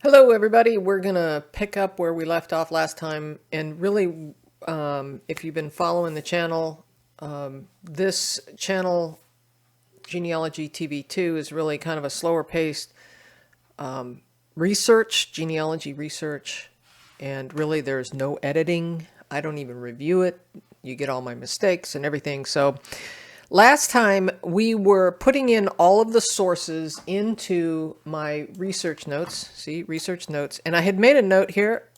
Hello, everybody. We're going to pick up where we left off last time. And really, if you've been following the channel, this channel, Genealogy TV 2, is really kind of a slower paced genealogy research. And really, there's no editing. I don't even review it. You get all my mistakes and everything. So last time we were putting in all of the sources into my research notes. See, research notes. And I had made a note here,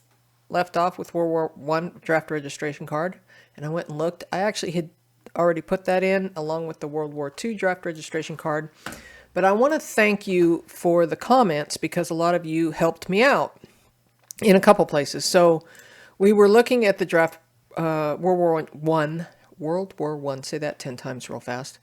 left off with World War I draft registration card. And I went and looked. I actually had already put that in along with the World War II draft registration card. But I want to thank you for the comments because a lot of you helped me out in a couple places. So we were looking at the draft World War I, say that 10 times real fast.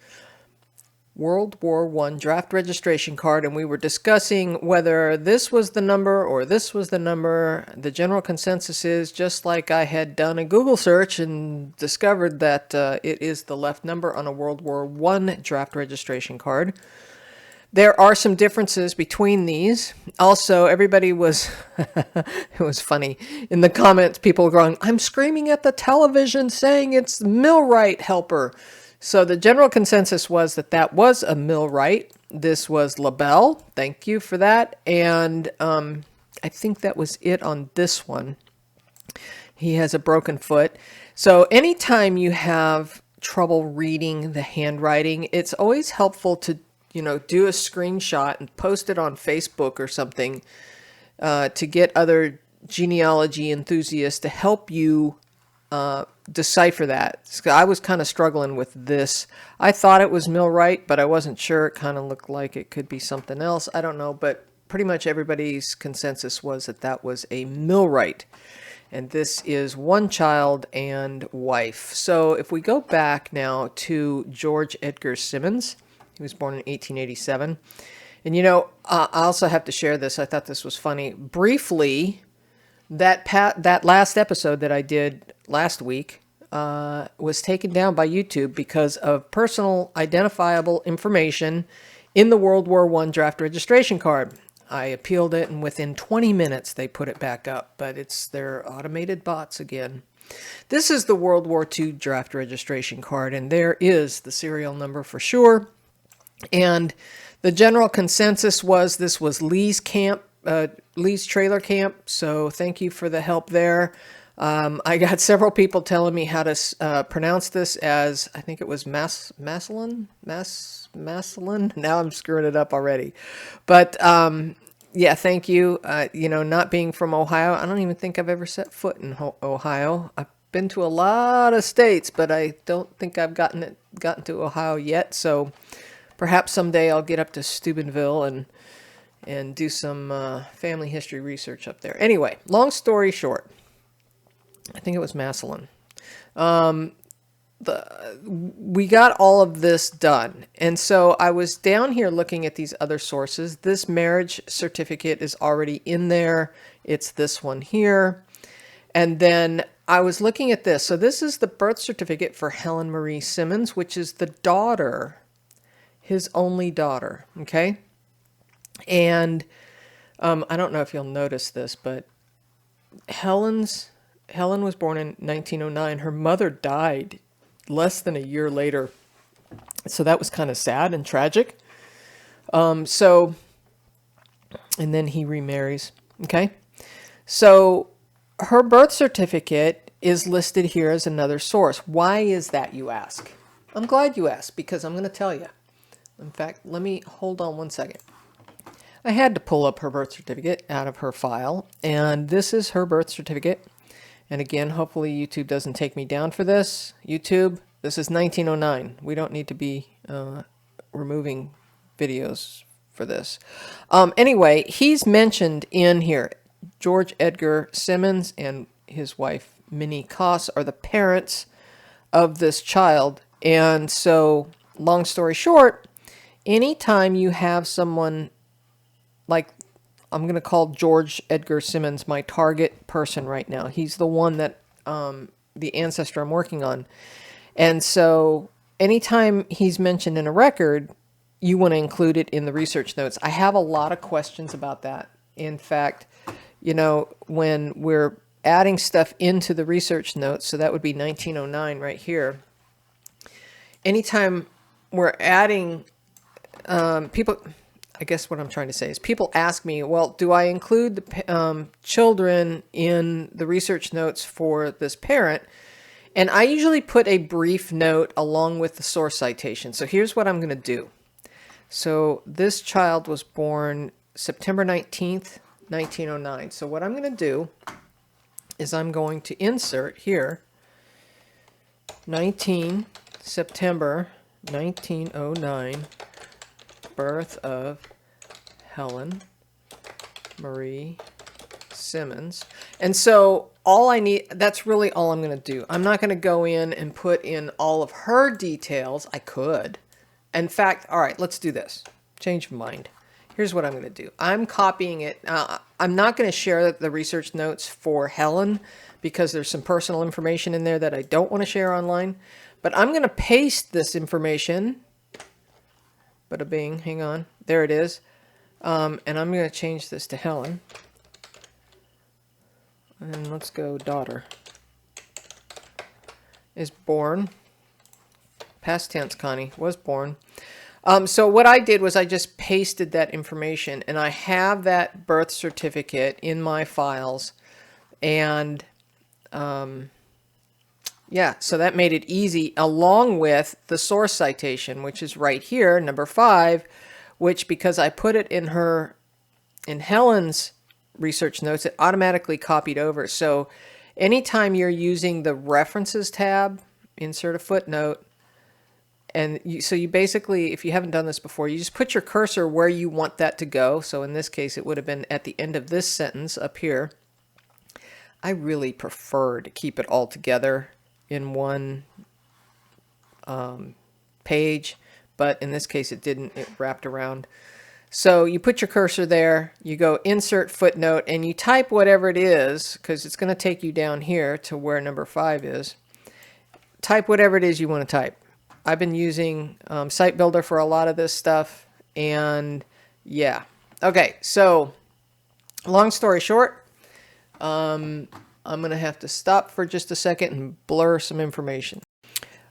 World War I draft registration card, and we were discussing whether this was the number or this was the number. The general consensus is, just like I had done a Google search and discovered that it is the left number on a World War I draft registration card. There are some differences between these. Also, everybody was, it was funny. In the comments, people were going, I'm screaming at the television saying it's millwright helper. So the general consensus was that that was a millwright. This was LaBelle. Thank you for that. And I think that was it on this one. He has a broken foot. So anytime you have trouble reading the handwriting, it's always helpful to do a screenshot and post it on Facebook or something to get other genealogy enthusiasts to help you decipher that. So I was kind of struggling with this. I thought it was millwright, but I wasn't sure. It kind of looked like it could be something else. I don't know, but pretty much everybody's consensus was that that was a millwright. And this is one child and wife. So if we go back now to George Edgar Simmons, he was born in 1887. And I also have to share this. I thought this was funny. Briefly, that last episode that I did last week was taken down by YouTube because of personal identifiable information in the World War I draft registration card. I appealed it, and within 20 minutes they put it back up, but it's their automated bots again. This is the World War II draft registration card, and there is the serial number for sure. And the general consensus was this was Lee's camp, Lee's trailer camp. So thank you for the help there. I got several people telling me how to pronounce this as, I think it was Massillon. Now I'm screwing it up already. But yeah, thank you. Not being from Ohio, I don't even think I've ever set foot in Ohio. I've been to a lot of states, but I don't think I've gotten to Ohio yet. So perhaps someday I'll get up to Steubenville and do some family history research up there. Anyway, long story short, I think it was Massillon. We got all of this done. And so I was down here looking at these other sources. This marriage certificate is already in there. It's this one here. And then I was looking at this. So this is the birth certificate for Helen Marie Simmons, which is the daughter, his only daughter, okay? And I don't know if you'll notice this, but Helen was born in 1909. Her mother died less than a year later. So that was kind of sad and tragic. And then he remarries, okay? So her birth certificate is listed here as another source. Why is that, you ask? I'm glad you asked, because I'm going to tell you. In fact, let me hold on one second. I had to pull up her birth certificate out of her file, and this is her birth certificate. And again, hopefully YouTube doesn't take me down for this. YouTube, this is 1909. We don't need to be removing videos for this. Anyway, he's mentioned in here. George Edgar Simmons and his wife, Minnie Koss, are the parents of this child. And so, long story short, anytime you have someone like, I'm going to call George Edgar Simmons my target person right now. He's the one that the ancestor I'm working on. And so anytime he's mentioned in a record, you want to include it in the research notes. I have a lot of questions about that. In fact, you know, when we're adding stuff into the research notes, so that would be 1909 right here. Anytime we're adding people, I guess what I'm trying to say is people ask me, well, do I include the children in the research notes for this parent? And I usually put a brief note along with the source citation. So here's what I'm going to do. So this child was born September 19th, 1909. So what I'm going to do is I'm going to insert here 19 September 1909, birth of Helen Marie Simmons. And so all I need, that's really all I'm going to do. I'm not going to go in and put in all of her details. I could. In fact, all right, let's do this. Change of mind. Here's what I'm going to do. I'm copying it. I'm not going to share the research notes for Helen because there's some personal information in there that I don't want to share online. But I'm going to paste this information. Bada bing, hang on. There it is. And I'm going to change this to Helen. And let's go daughter. Is born. Past tense, Connie. Was born. So what I did was I just pasted that information. And I have that birth certificate in my files. And yeah, so that made it easy, along with the source citation, which is right here, number 5, which because I put it in Helen's research notes, it automatically copied over. So anytime you're using the references tab, insert a footnote, and so you basically, if you haven't done this before, you just put your cursor where you want that to go. So in this case, it would have been at the end of this sentence up here. I really prefer to keep it all together in one page, but in this case it didn't. It wrapped around. So you put your cursor there, you go insert footnote, and you type whatever it is, because it's going to take you down here to where number 5 is. Type whatever it is you want to type. I've been using Site Builder for a lot of this stuff, and yeah. Okay, so long story short, I'm going to have to stop for just a second and blur some information.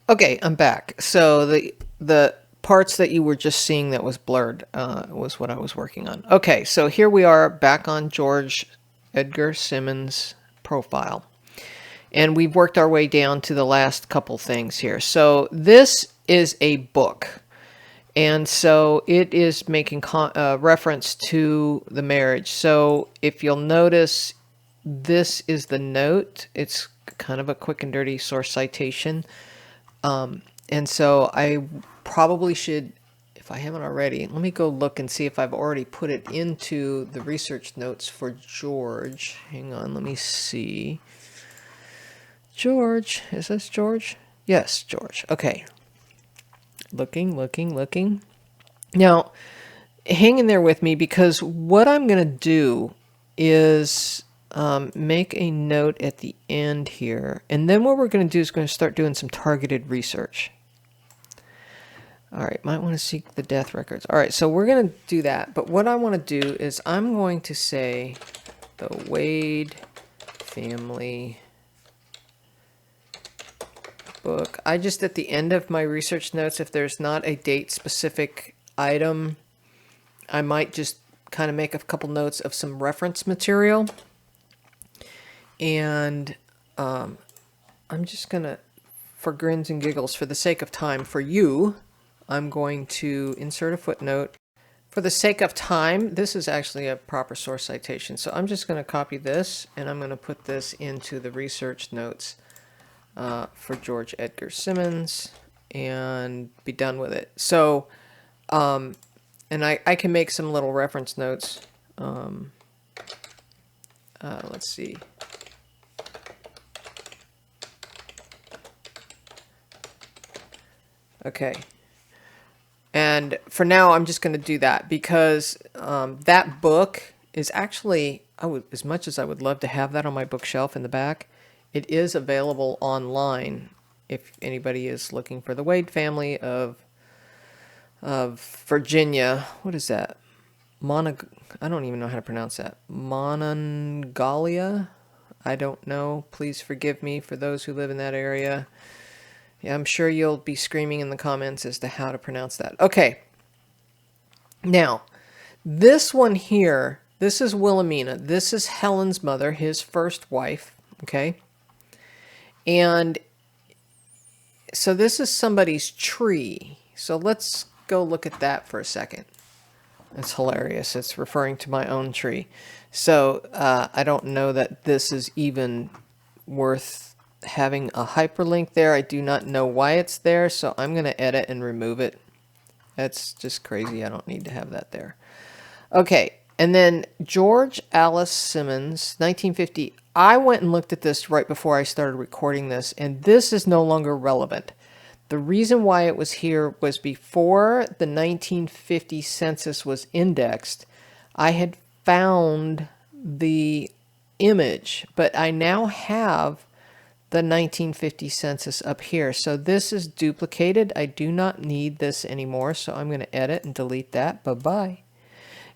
Okay, I'm back. So the parts that you were just seeing that was blurred was what I was working on. Okay, so here we are back on George Edgar Simmons' profile. And we've worked our way down to the last couple things here. So this is a book. And so it is making reference to the marriage. So if you'll notice, this is the note. It's kind of a quick and dirty source citation. And so I probably should, if I haven't already, let me go look and see if I've already put it into the research notes for George. Hang on, let me see. George, is this George? Yes, George. Okay. Looking. Now, hang in there with me, because what I'm going to do is make a note at the end here. And then what we're going to do is going to start doing some targeted research. All right, might want to seek the death records. All right, so we're going to do that. But what I want to do is I'm going to say the Wade family book. I just, at the end of my research notes, if there's not a date specific item, I might just kind of make a couple notes of some reference material. And I'm just gonna, for grins and giggles, for the sake of time for you, I'm going to insert a footnote. For the sake of time, this is actually a proper source citation, so I'm just going to copy this and I'm going to put this into the research notes for George Edgar Simmons and be done with it. So, and I can make some little reference notes. Let's see. Okay. And for now, I'm just going to do that because that book is actually, as much as I would love to have that on my bookshelf in the back, it is available online if anybody is looking for the Wade family of Virginia. What is that? I don't even know how to pronounce that. Monongalia? I don't know. Please forgive me for those who live in that area. Yeah, I'm sure you'll be screaming in the comments as to how to pronounce that. Okay. Now, this one here, this is Wilhelmina. This is Helen's mother, his first wife. Okay. And so this is somebody's tree. So let's go look at that for a second. It's hilarious. It's referring to my own tree. So I don't know that this is even worth having a hyperlink there. I do not know why it's there, so I'm going to edit and remove it. That's just crazy. I don't need to have that there. Okay, and then George Alice Simmons, 1950. I went and looked at this right before I started recording this, and this is no longer relevant. The reason why it was here was before the 1950 census was indexed, I had found the image, but I now have the 1950 census up here. So this is duplicated. I do not need this anymore, so I'm going to edit and delete that. Bye-bye.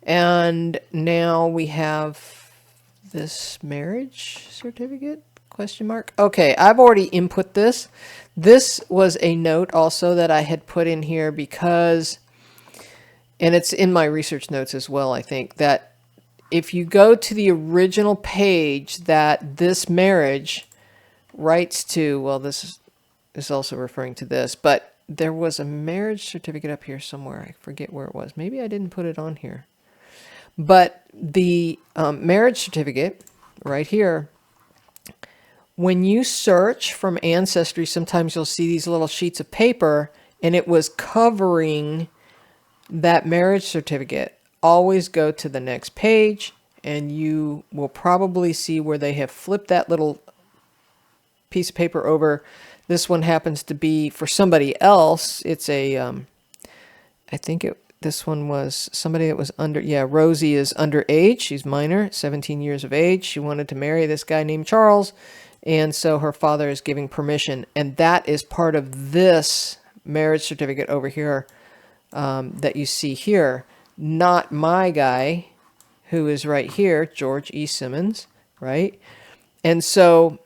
And now we have this marriage certificate? Question mark. Okay, I've already input this. This was a note also that I had put in here because, and it's in my research notes as well, I think, that if you go to the original page that this marriage writes to, well, this is also referring to this, but there was a marriage certificate up here somewhere. I forget where it was. Maybe I didn't put it on here. But the marriage certificate right here, when you search from Ancestry, sometimes you'll see these little sheets of paper, and it was covering that marriage certificate. Always go to the next page, and you will probably see where they have flipped that little piece of paper over. This one happens to be for somebody else. It's a, I think this one was somebody that was under, yeah, Rosie is underage. She's minor, 17 years of age. She wanted to marry this guy named Charles. And so her father is giving permission. And that is part of this marriage certificate over here that you see here. Not my guy, who is right here, George E. Simmons, right? And so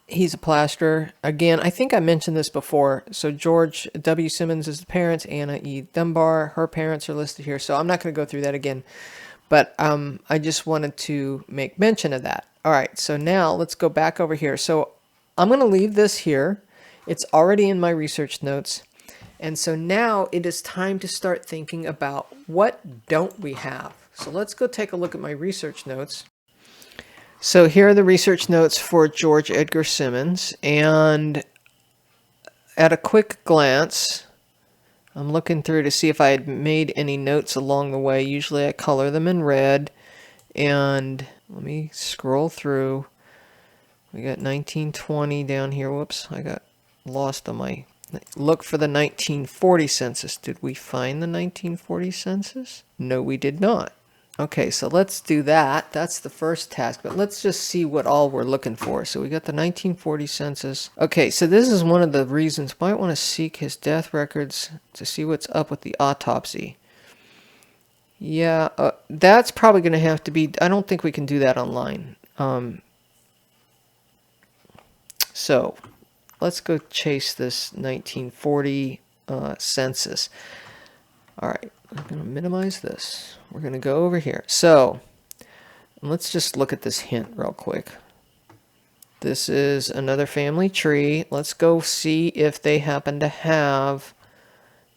he's a plasterer. Again, I think I mentioned this before. So George W. Simmons is the parents. Anna E. Dunbar, her parents are listed here. So I'm not going to go through that again. But I just wanted to make mention of that. All right, so now let's go back over here. So I'm going to leave this here. It's already in my research notes. And so now it is time to start thinking about what don't we have. So let's go take a look at my research notes. So here are the research notes for George Edgar Simmons. And at a quick glance, I'm looking through to see if I had made any notes along the way. Usually I color them in red. And let me scroll through. We got 1920 down here. Whoops, I got lost on my... Look for the 1940 census. Did we find the 1940 census? No, we did not. Okay, so let's do that. That's the first task, but let's just see what all we're looking for. So we got the 1940 census. Okay, so this is one of the reasons why I want to seek his death records to see what's up with the autopsy. Yeah, that's probably going to have to be... I don't think we can do that online. So let's go chase this 1940 census. All right, I'm going to minimize this. We're going to go over here. So let's just look at this hint real quick. This is another family tree. Let's go see if they happen to have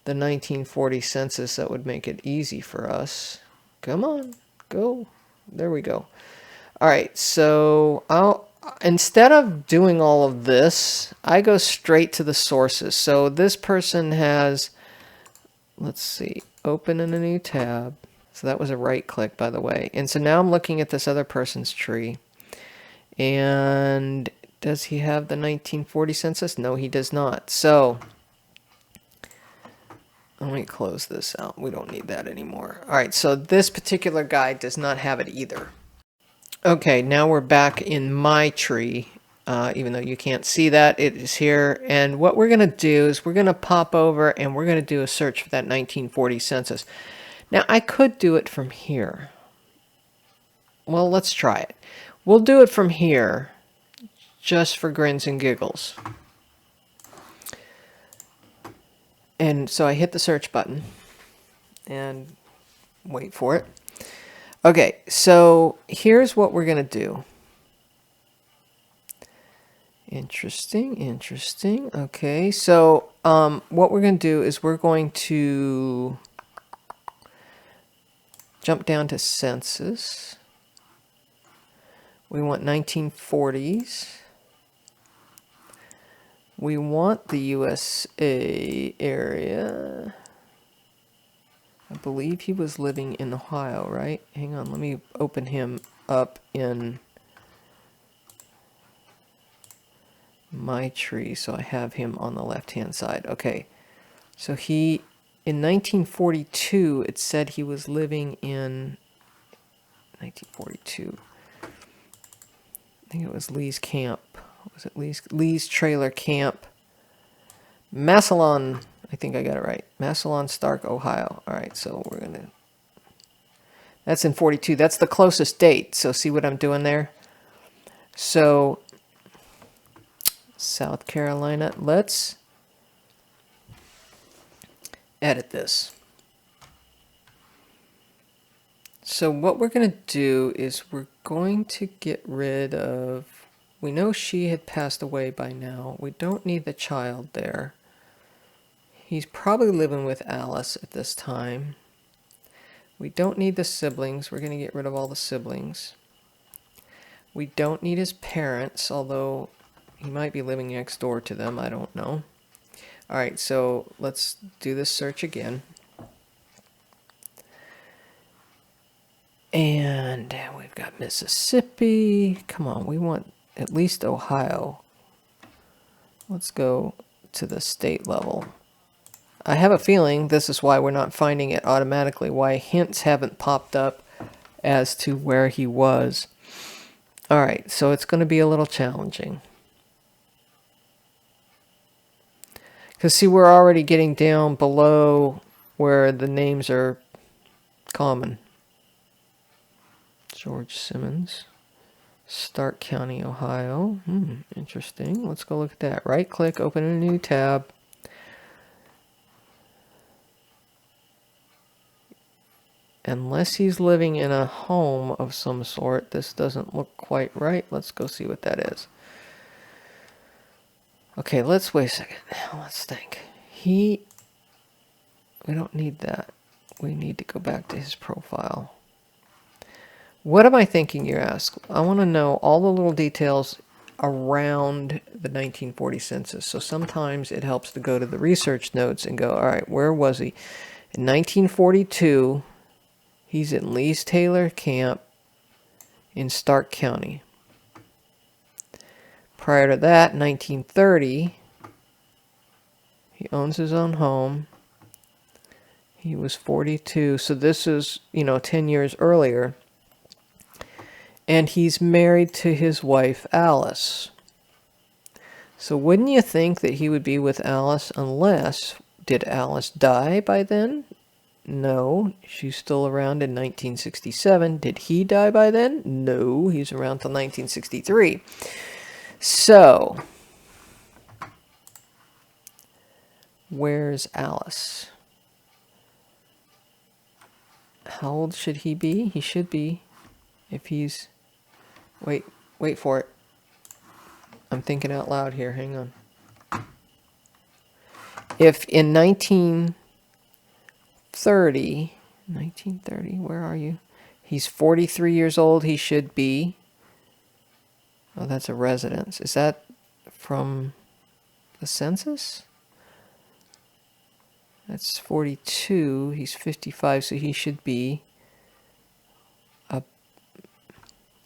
the 1940 census. That would make it easy for us. Come on, go. There we go. All right, so instead of doing all of this, I go straight to the sources. So this person has, let's see, open in a new tab. So that was a right click, by the way. And so now I'm looking at this other person's tree. And does he have the 1940 census? No, he does not. So let me close this out. We don't need that anymore. All right, so this particular guy does not have it either. Okay, now we're back in my tree. Even though you can't see that, it is here. And what we're going to do is we're going to pop over and we're going to do a search for that 1940 census. Now, I could do it from here. Well, let's try it. We'll do it from here, just for grins and giggles. And so I hit the search button and wait for it. Okay, so here's what we're going to do. Interesting, interesting. Okay, so what we're going to do is we're going to jump down to census. We want 1940s. We want the USA area. I believe he was living in Ohio, right? Hang on, let me open him up in my tree so I have him on the left-hand side. Okay, so he, in 1942, it said he was living in 1942. I think it was Lee's camp. Was it Lee's trailer camp? Massillon. I think I got it right. Massillon, Stark, Ohio. All right, so we're going to... That's in 42. That's the closest date. So see what I'm doing there? So, South Carolina. Let's edit this. So what we're going to do is we're going to get rid of... We know she had passed away by now. We don't need the child there. He's probably living with Alice at this time. We don't need the siblings. We're going to get rid of all the siblings. We don't need his parents, although he might be living next door to them. I don't know. All right, so let's do this search again. And we've got Mississippi. Come on, we want at least Ohio. Let's go to the state level. I have a feeling this is why we're not finding it automatically, why hints haven't popped up as to where he was. All right, so it's going to be a little challenging. Because see, we're already getting down below where the names are common. George Simmons, Stark County, Ohio. Interesting. Let's go look at that. Right click, open a new tab. Unless he's living in a home of some sort, this doesn't look quite right. Let's go see what that is. Okay, let's wait a second. Let's think. We don't need that. We need to go back to his profile. What am I thinking, you ask? I want to know all the little details around the 1940 census. So sometimes it helps to go to the research notes and go, all right, where was he? In 1942, he's in Lee's Taylor Camp in Stark County. Prior to that, 1930, he owns his own home. He was 42, so this is, 10 years earlier. And he's married to his wife, Alice. So wouldn't you think that he would be with Alice unless... Did Alice die by then? No, she's still around in 1967. Did he die by then? No, he's around till 1963. So, where's Alice? How old should he be? He should be, if he's... Wait for it. I'm thinking out loud here. Hang on. If in 1930, where are you? He's 43 years old, he should be... Oh, that's a residence. Is that from the census? That's 42. He's 55, so he should be...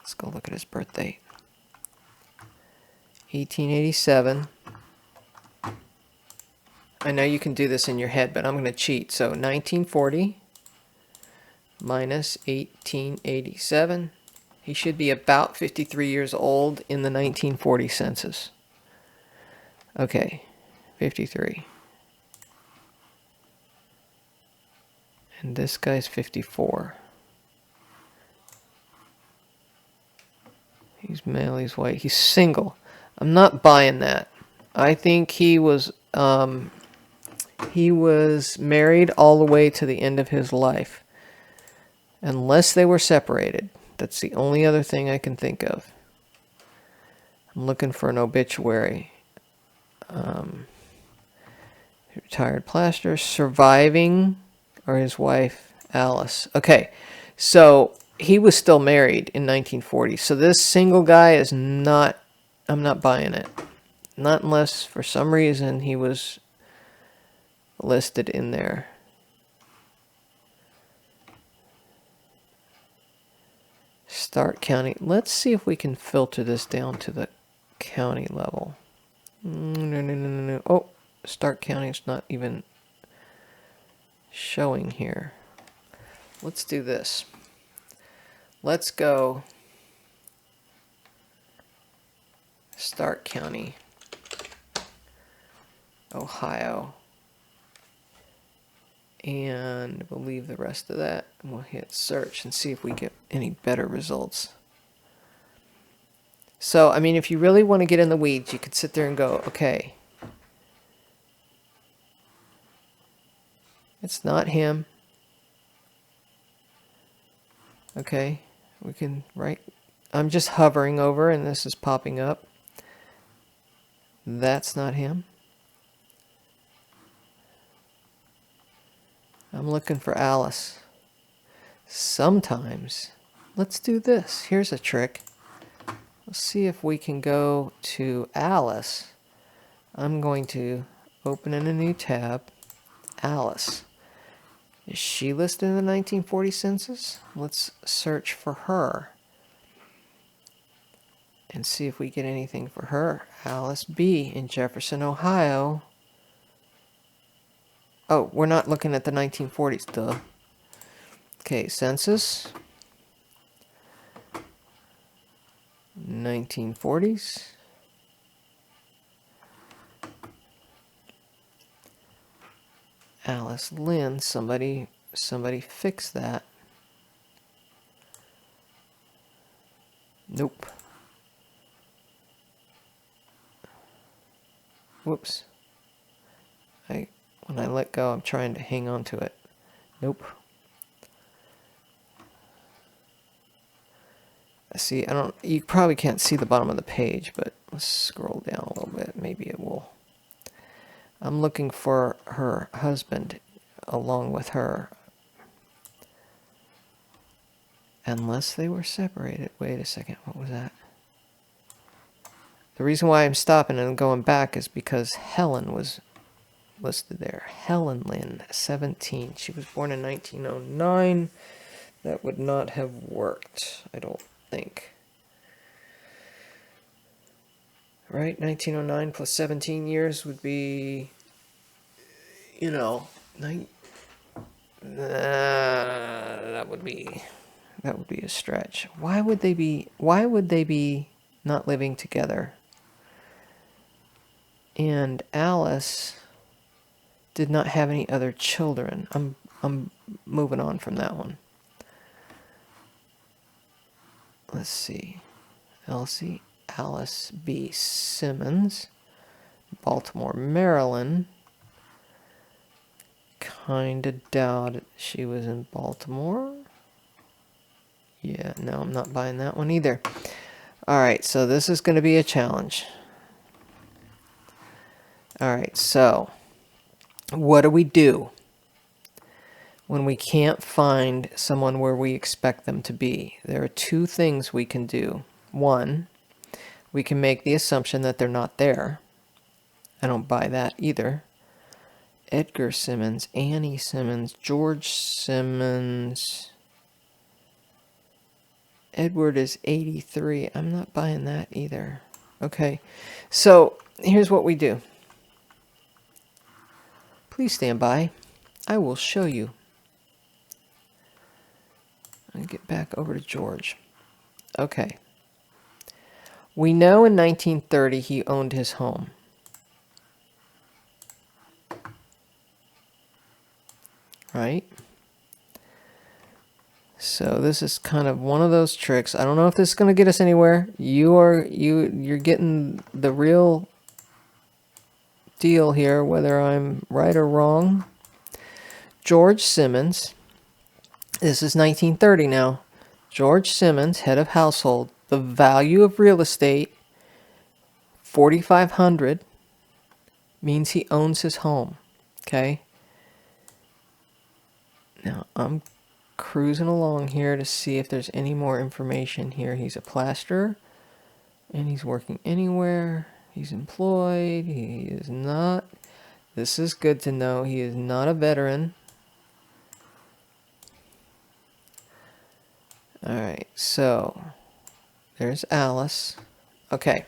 Let's go look at his birth date. 1887. I know you can do this in your head, but I'm going to cheat. So 1940 minus 1887. He should be about 53 years old in the 1940 census. Okay, 53. And this guy's 54. He's male, he's white, he's single. I'm not buying that. I think he was married all the way to the end of his life. Unless they were separated. That's the only other thing I can think of. I'm looking for an obituary. Retired plasterer, surviving, or his wife, Alice. Okay, so he was still married in 1940. So this single guy is not, I'm not buying it. Not unless for some reason he was listed in there. Start county. Let's see if we can filter this down to the county level. No. Oh, Stark County is not even showing here. Let's do this. Let's go Stark County, Ohio. And we'll leave the rest of that. And we'll hit search and see if we get any better results. So, I mean, if you really want to get in the weeds, you could sit there and go, okay, it's not him. Okay, we can, right? I'm just hovering over and this is popping up. That's not him. I'm looking for Alice. Sometimes, let's do this. Here's a trick. Let's see if we can go to Alice. I'm going to open in a new tab. Alice. Is she listed in the 1940 census? Let's search for her. And see if we get anything for her. Alice B. in Jefferson, Ohio. Oh, we're not looking at the 1940s, duh. Okay, census. 1940s. Alice Lynn, somebody fix that. Nope. Whoops. When I let go, I'm trying to hang on to it. Nope. See, you probably can't see the bottom of the page, but let's scroll down a little bit. Maybe it will. I'm looking for her husband along with her. Unless they were separated. Wait a second, what was that? The reason why I'm stopping and going back is because Helen was listed there. Helen Lynn, 17. She was born in 1909. That would not have worked, I don't think. Right? 1909 plus 17 years would be, you know, that would be a stretch. Why would they be not living together? And Alice did not have any other children. I'm moving on from that one. Let's see. Elsie Alice B. Simmons, Baltimore, Maryland. Kinda doubt she was in Baltimore. Yeah, no, I'm not buying that one either. Alright, so this is going to be a challenge. Alright, so what do we do when we can't find someone where we expect them to be? There are two things we can do. One, we can make the assumption that they're not there. I don't buy that either. Edgar Simmons, Annie Simmons, George Simmons. Edward is 83. I'm not buying that either. Okay, so here's what we do. Please stand by. I will show you. I'll get back over to George. Okay. We know in 1930 he owned his home. Right? So this is kind of one of those tricks. I don't know if this is going to get us anywhere. You're getting the real deal here, whether I'm right or wrong. George Simmons. This is 1930 now. George Simmons, head of household. The value of real estate, $4,500, means he owns his home. Okay. Now I'm cruising along here to see if there's any more information here. He's a plasterer, and he's working anywhere. He's employed. He is not. This is good to know. He is not a veteran. All right, so there's Alice. Okay,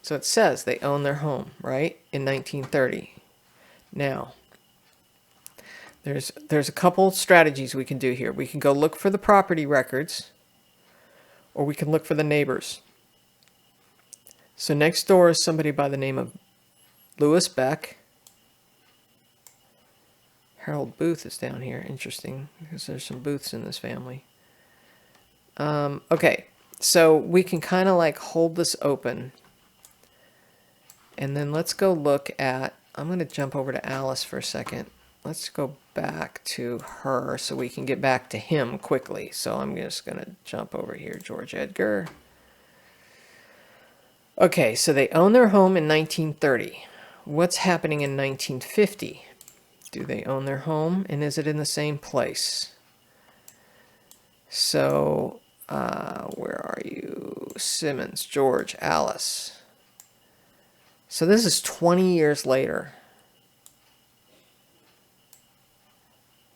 so it says they own their home, right, in 1930. Now, there's a couple strategies we can do here. We can go look for the property records, or we can look for the neighbors. So next door is somebody by the name of Lewis Beck. Harold Booth is down here. Interesting, because there's some Booths in this family. Okay, so we can kind of like hold this open. And then let's go look at, I'm going to jump over to Alice for a second. Let's go back to her so we can get back to him quickly. So I'm just going to jump over here, George Edgar. Okay, so they own their home in 1930. What's happening in 1950? Do they own their home, and is it in the same place? So, where are you? Simmons, George, Alice. So this is 20 years later.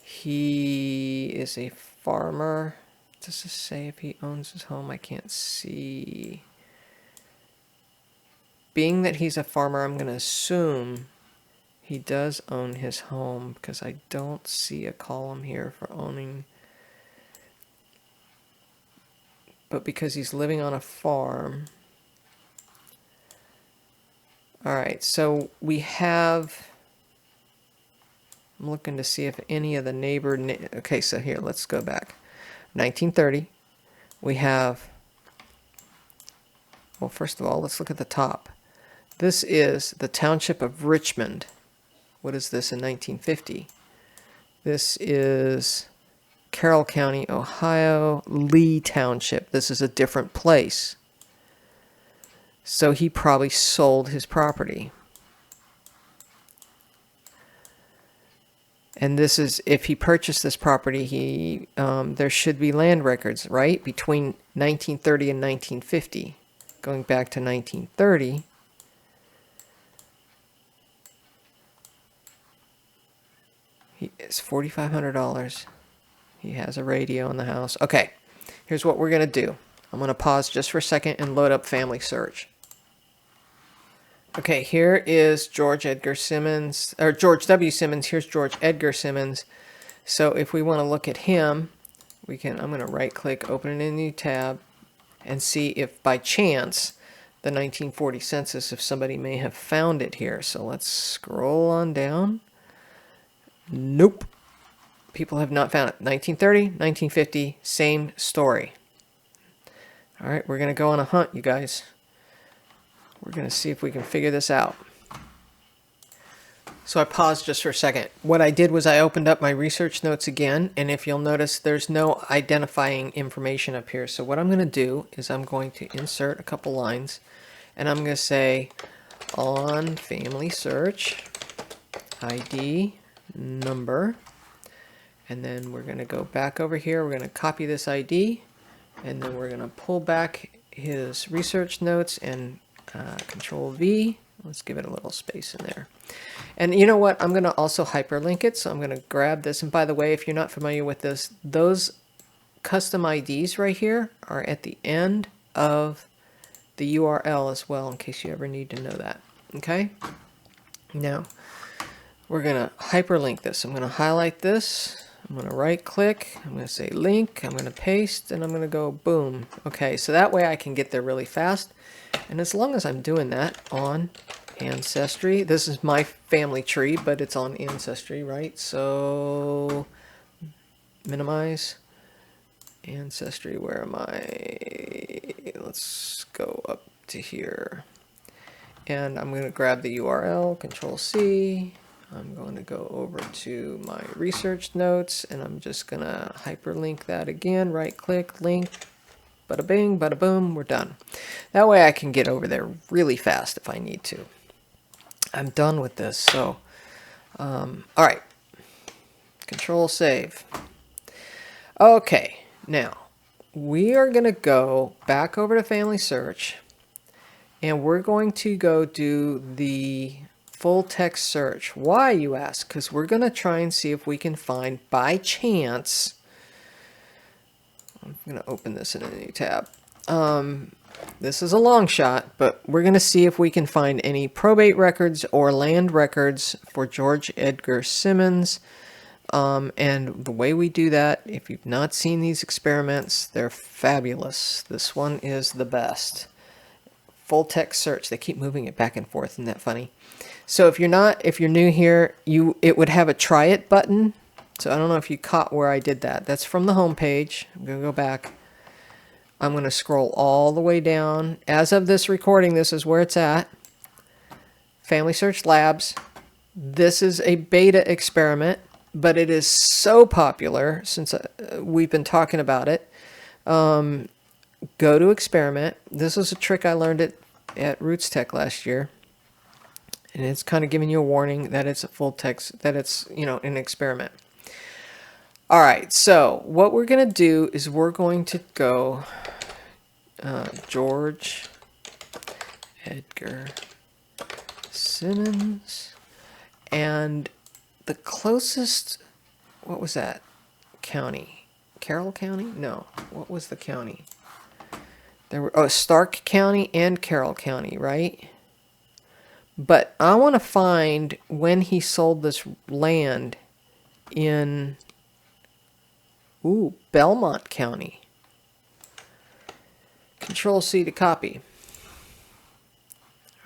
He is a farmer. Does this say if he owns his home? I can't see. Being that he's a farmer, I'm going to assume he does own his home, because I don't see a column here for owning. But because he's living on a farm. All right, so we have, I'm looking to see if any of the neighbor, okay, so here, let's go back. 1930, we have, well, first of all, let's look at the top. This is the township of Richmond. What is this in 1950? This is Carroll County, Ohio, Lee Township. This is a different place. So he probably sold his property. And this is, if he purchased this property, there should be land records, right? Between 1930 and 1950. Going back to 1930. It's $4,500. He has a radio in the house. Okay, here's what we're going to do. I'm going to pause just for a second and load up FamilySearch. Okay, here is George Edgar Simmons, or George W. Simmons. Here's George Edgar Simmons. So if we want to look at him, we can, I'm going to right click, open in a new tab, and see if by chance the 1940 census, if somebody may have found it here. So let's scroll on down. Nope. People have not found it. 1930, 1950, same story. All right, we're going to go on a hunt, you guys. We're going to see if we can figure this out. So I paused just for a second. What I did was I opened up my research notes again, and if you'll notice, there's no identifying information up here. So what I'm going to do is I'm going to insert a couple lines, and I'm going to say on FamilySearch ID number, and then we're going to go back over here. We're going to copy this ID, and then we're going to pull back his research notes and Control V. Let's give it a little space in there. And you know what? I'm going to also hyperlink it. So I'm going to grab this. And by the way, if you're not familiar with this, those custom IDs right here are at the end of the URL as well, in case you ever need to know that. Okay? Now, we're going to hyperlink this. I'm going to highlight this. I'm going to right click. I'm going to say link. I'm going to paste, and I'm going to go boom. Okay, so that way I can get there really fast. And as long as I'm doing that on Ancestry, this is my family tree, but it's on Ancestry, right? So minimize, Ancestry, where am I? Let's go up to here. And I'm going to grab the URL, Control C. I'm going to go over to my research notes, and I'm just going to hyperlink that again. Right click, link, bada bing, bada boom, we're done. That way I can get over there really fast if I need to. I'm done with this. So, all right. Control save. Okay, now we are going to go back over to FamilySearch, and we're going to go do the full text search. Why, you ask? Because we're going to try and see if we can find, by chance, I'm going to open this in a new tab. This is a long shot, but we're going to see if we can find any probate records or land records for George Edgar Simmons. And the way we do that, if you've not seen these experiments, they're fabulous. This one is the best. Full text search. They keep moving it back and forth. Isn't that funny? So if you're new here, it would have a try it button. So I don't know if you caught where I did that. That's from the home page. I'm going to go back. I'm going to scroll all the way down. As of this recording, this is where it's at. FamilySearch Labs. This is a beta experiment, but it is so popular since we've been talking about it. Go to experiment. This is a trick I learned at Roots Tech last year. And it's kind of giving you a warning that it's a full text, that it's, an experiment. All right, so what we're going to do is we're going to go George Edgar Simmons, and the closest, what was that county? Carroll County? No, what was the county? There were Stark County and Carroll County, right? But I want to find when he sold this land in Belmont County. Control C to copy.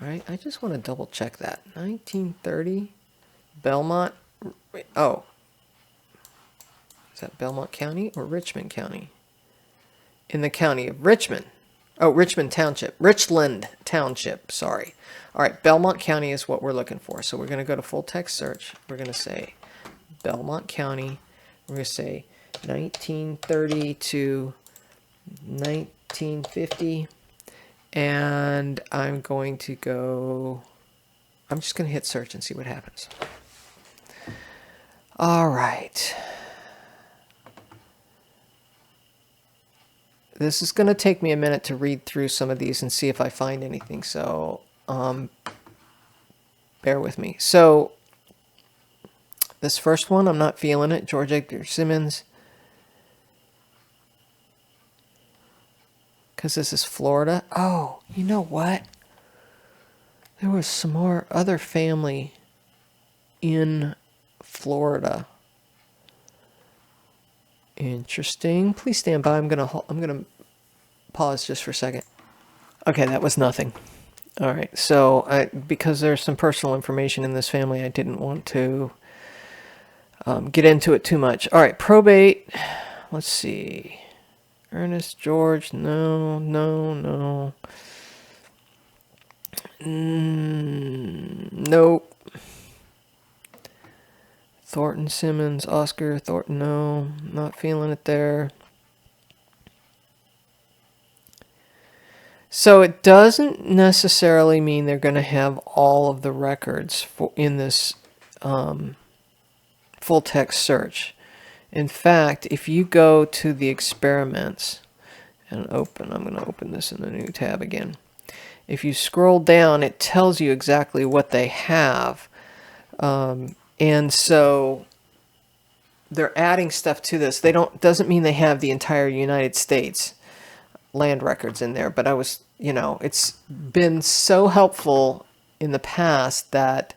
All right, I just want to double check that. 1930 Belmont. Oh, is that Belmont County or Richmond County? In the county of Richmond. Oh, Richmond Township. Richland Township, sorry. All right, Belmont County is what we're looking for. So we're going to go to full text search. We're going to say Belmont County. We're going to say 1930 to 1950. And I'm going to go, I'm just going to hit search and see what happens. All right. This is going to take me a minute to read through some of these and see if I find anything. So, bear with me. So, this first one, I'm not feeling it. George Edgar Simmons. Because this is Florida. Oh, you know what? There was some more other family in Florida. Interesting. Please stand by. I'm gonna pause just for a second. Okay, that was nothing. All right. So because there's some personal information in this family, I didn't want to get into it too much. All right, probate. Let's see. Ernest George. No. Nope. Thornton Simmons, Oscar Thornton, no, not feeling it there. So it doesn't necessarily mean they're going to have all of the records in this full text search. In fact, if you go to the experiments and open, I'm going to open this in a new tab again. If you scroll down, it tells you exactly what they have. And so they're adding stuff to this. Doesn't mean they have the entire United States land records in there, but it's been so helpful in the past that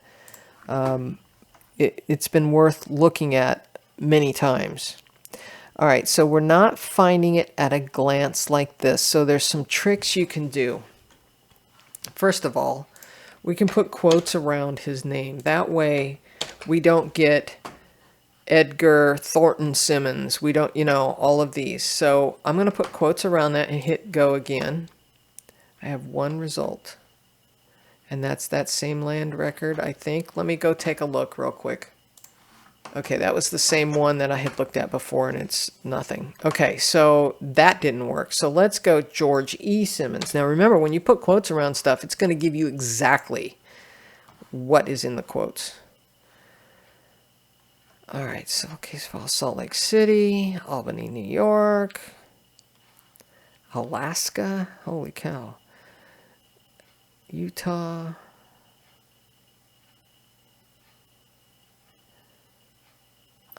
it's been worth looking at many times. All right, so we're not finding it at a glance like this. So there's some tricks you can do. First of all, we can put quotes around his name. That way we don't get Edgar Thornton Simmons. We don't, all of these. So I'm going to put quotes around that and hit go again. I have one result. And that's that same land record, I think. Let me go take a look real quick. Okay, that was the same one that I had looked at before, and it's nothing. Okay, so that didn't work. So let's go George E. Simmons. Now remember, when you put quotes around stuff, it's going to give you exactly what is in the quotes. All right, so case file Salt Lake City, Albany, New York, Alaska, holy cow, Utah,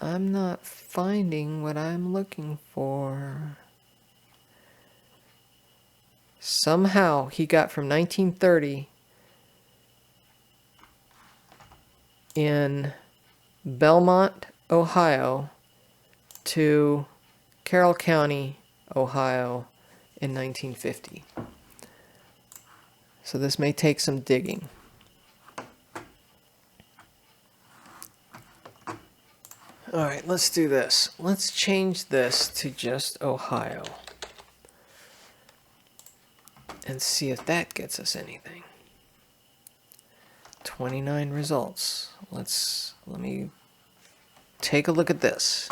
I'm not finding what I'm looking for. Somehow he got from 1930 in Belmont, Ohio to Carroll County, Ohio in 1950. So this may take some digging. All right, let's do this. Let's change this to just Ohio and see if that gets us anything. 29 results. Let me take a look at this.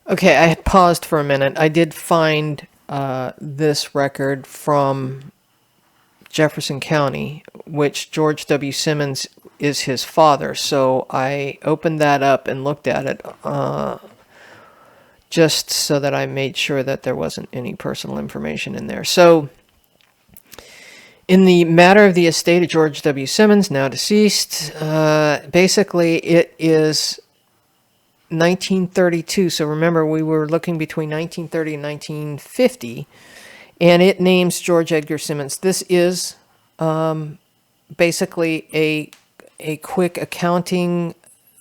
Okay, I had paused for a minute. I did find this record from Jefferson County, which George W. Simmons is his father. So I opened that up and looked at it just so that I made sure that there wasn't any personal information in there. So in the matter of the estate of George W. Simmons, now deceased, basically it is 1932. So remember, we were looking between 1930 and 1950, and it names George Edgar Simmons. This is basically a quick accounting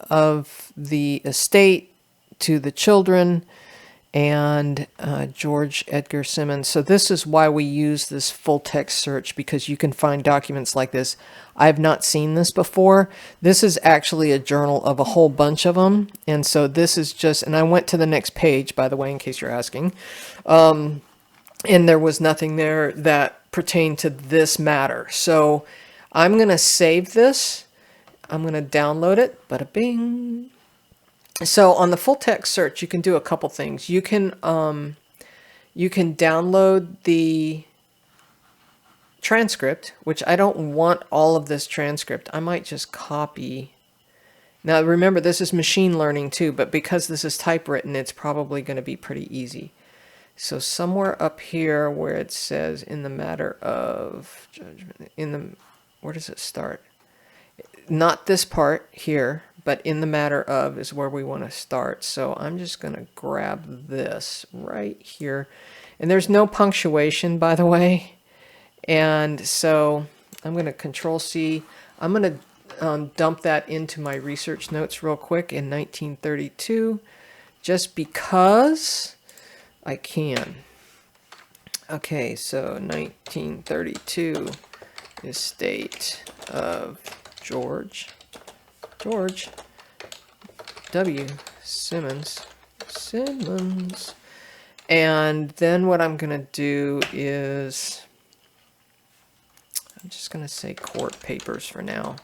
of the estate to the children and George Edgar Simmons. So this is why we use this full text search, because you can find documents like this. I've not seen this before. This is actually a journal of a whole bunch of them. And so this is just, and I went to the next page, by the way, in case you're asking. And there was nothing there that pertained to this matter. So I'm going to save this. I'm going to download it. Bada bing. So on the full text search, you can do a couple things. You can download the transcript, which I don't want all of this transcript. I might just copy. Now remember, this is machine learning too, but because this is typewritten, it's probably going to be pretty easy. So somewhere up here where it says in the matter of judgment, where does it start? Not this part here, but in the matter of is where we want to start. So I'm just going to grab this right here. And there's no punctuation, by the way. And so I'm going to Control C. I'm going to dump that into my research notes real quick in 1932, just because I can. Okay, so 1932 estate of George W. Simmons. And then what I'm going to do is, I'm just going to say court papers for now.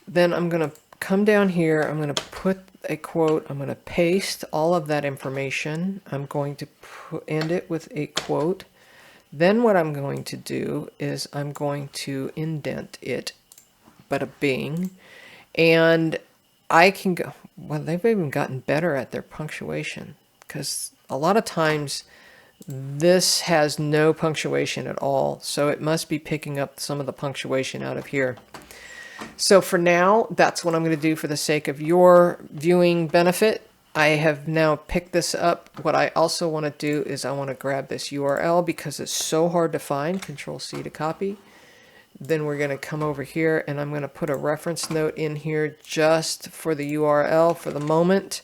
Then I'm going to come down here, I'm going to put a quote, I'm going to paste all of that information. I'm going to end it with a quote. Then what I'm going to do is I'm going to indent it, bada bing, and I can go, well, they've even gotten better at their punctuation, because a lot of times this has no punctuation at all, so it must be picking up some of the punctuation out of here. So for now, that's what I'm going to do for the sake of your viewing benefit. I have now picked this up. What I also want to do is I want to grab this URL because it's so hard to find. Control C to copy. Then we're going to come over here and I'm going to put a reference note in here just for the URL for the moment.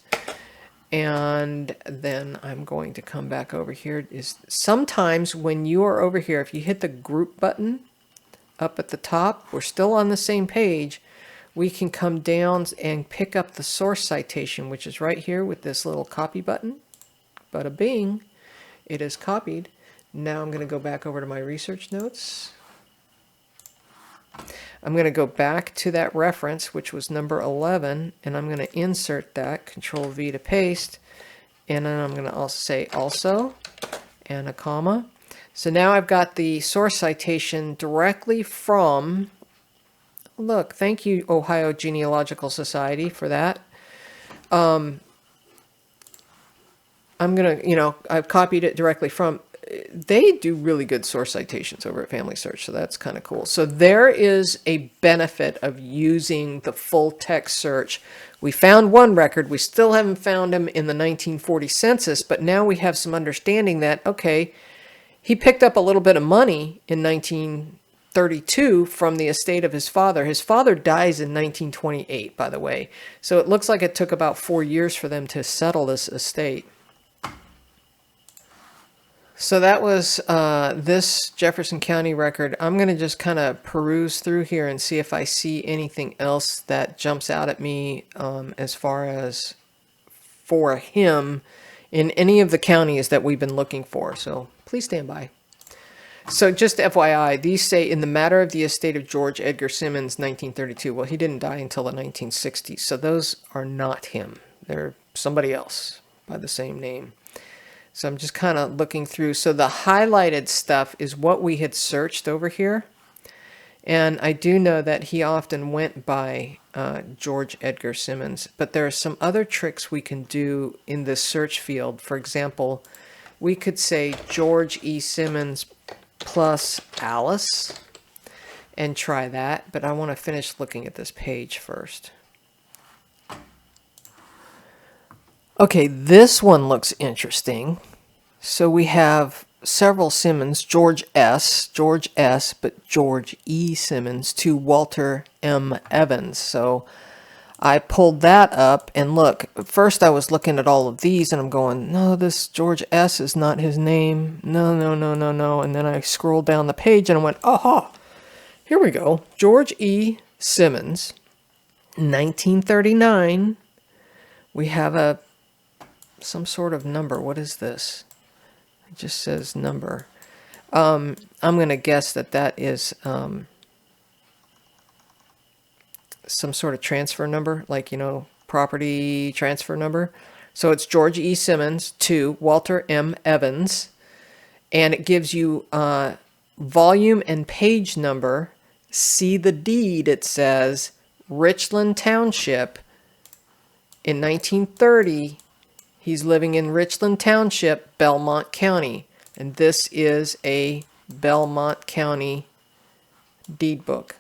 And then I'm going to come back over here. Sometimes when you are over here, if you hit the group button up at the top, we're still on the same page. we can come down and pick up the source citation, which is right here with this little copy button. Bada bing, it is copied. Now I'm going to go back over to my research notes. I'm going to go back to that reference, which was number 11, and I'm going to insert that, Control V to paste, and then I'm going to also say also, and a comma. So now I've got the source citation directly from, look, thank you, Ohio Genealogical Society, for that. I'm going to, I've copied it directly from, they do really good source citations over at FamilySearch, so that's kind of cool. So there is a benefit of using the full text search. We found one record. We still haven't found him in the 1940 census, but now we have some understanding that, okay, he picked up a little bit of money in 1932 from the estate of his father. His father dies in 1928, by the way. So it looks like it took about 4 years for them to settle this estate. So that was this Jefferson County record. I'm going to just kind of peruse through here and see if I see anything else that jumps out at me as far as for him in any of the counties that we've been looking for. So please stand by. So just FYI, these say in the matter of the estate of George Edgar Simmons, 1932. Well, he didn't die until the 1960s. So those are not him. They're somebody else by the same name. So I'm just kind of looking through. So the highlighted stuff is what we had searched over here. And I do know that he often went by George Edgar Simmons. But there are some other tricks we can do in this search field. For example, we could say George E. Simmons plus Alice and try that. But I want to finish looking at this page first. Okay, this one looks interesting. So we have several Simmons, George S., but George E. Simmons to Walter M. Evans. So I pulled that up, and look, first I was looking at all of these, and I'm going, no, this George S. is not his name. No. And then I scrolled down the page, and I went, aha, here we go. George E. Simmons, 1939. We have some sort of number. What is this? It just says number. I'm going to guess that is some sort of transfer number, like, property transfer number. So it's George E. Simmons to Walter M. Evans, and it gives you volume and page number. See the deed, it says Richland Township in 1930. He's living in Richland Township, Belmont County. And this is a Belmont County deed book.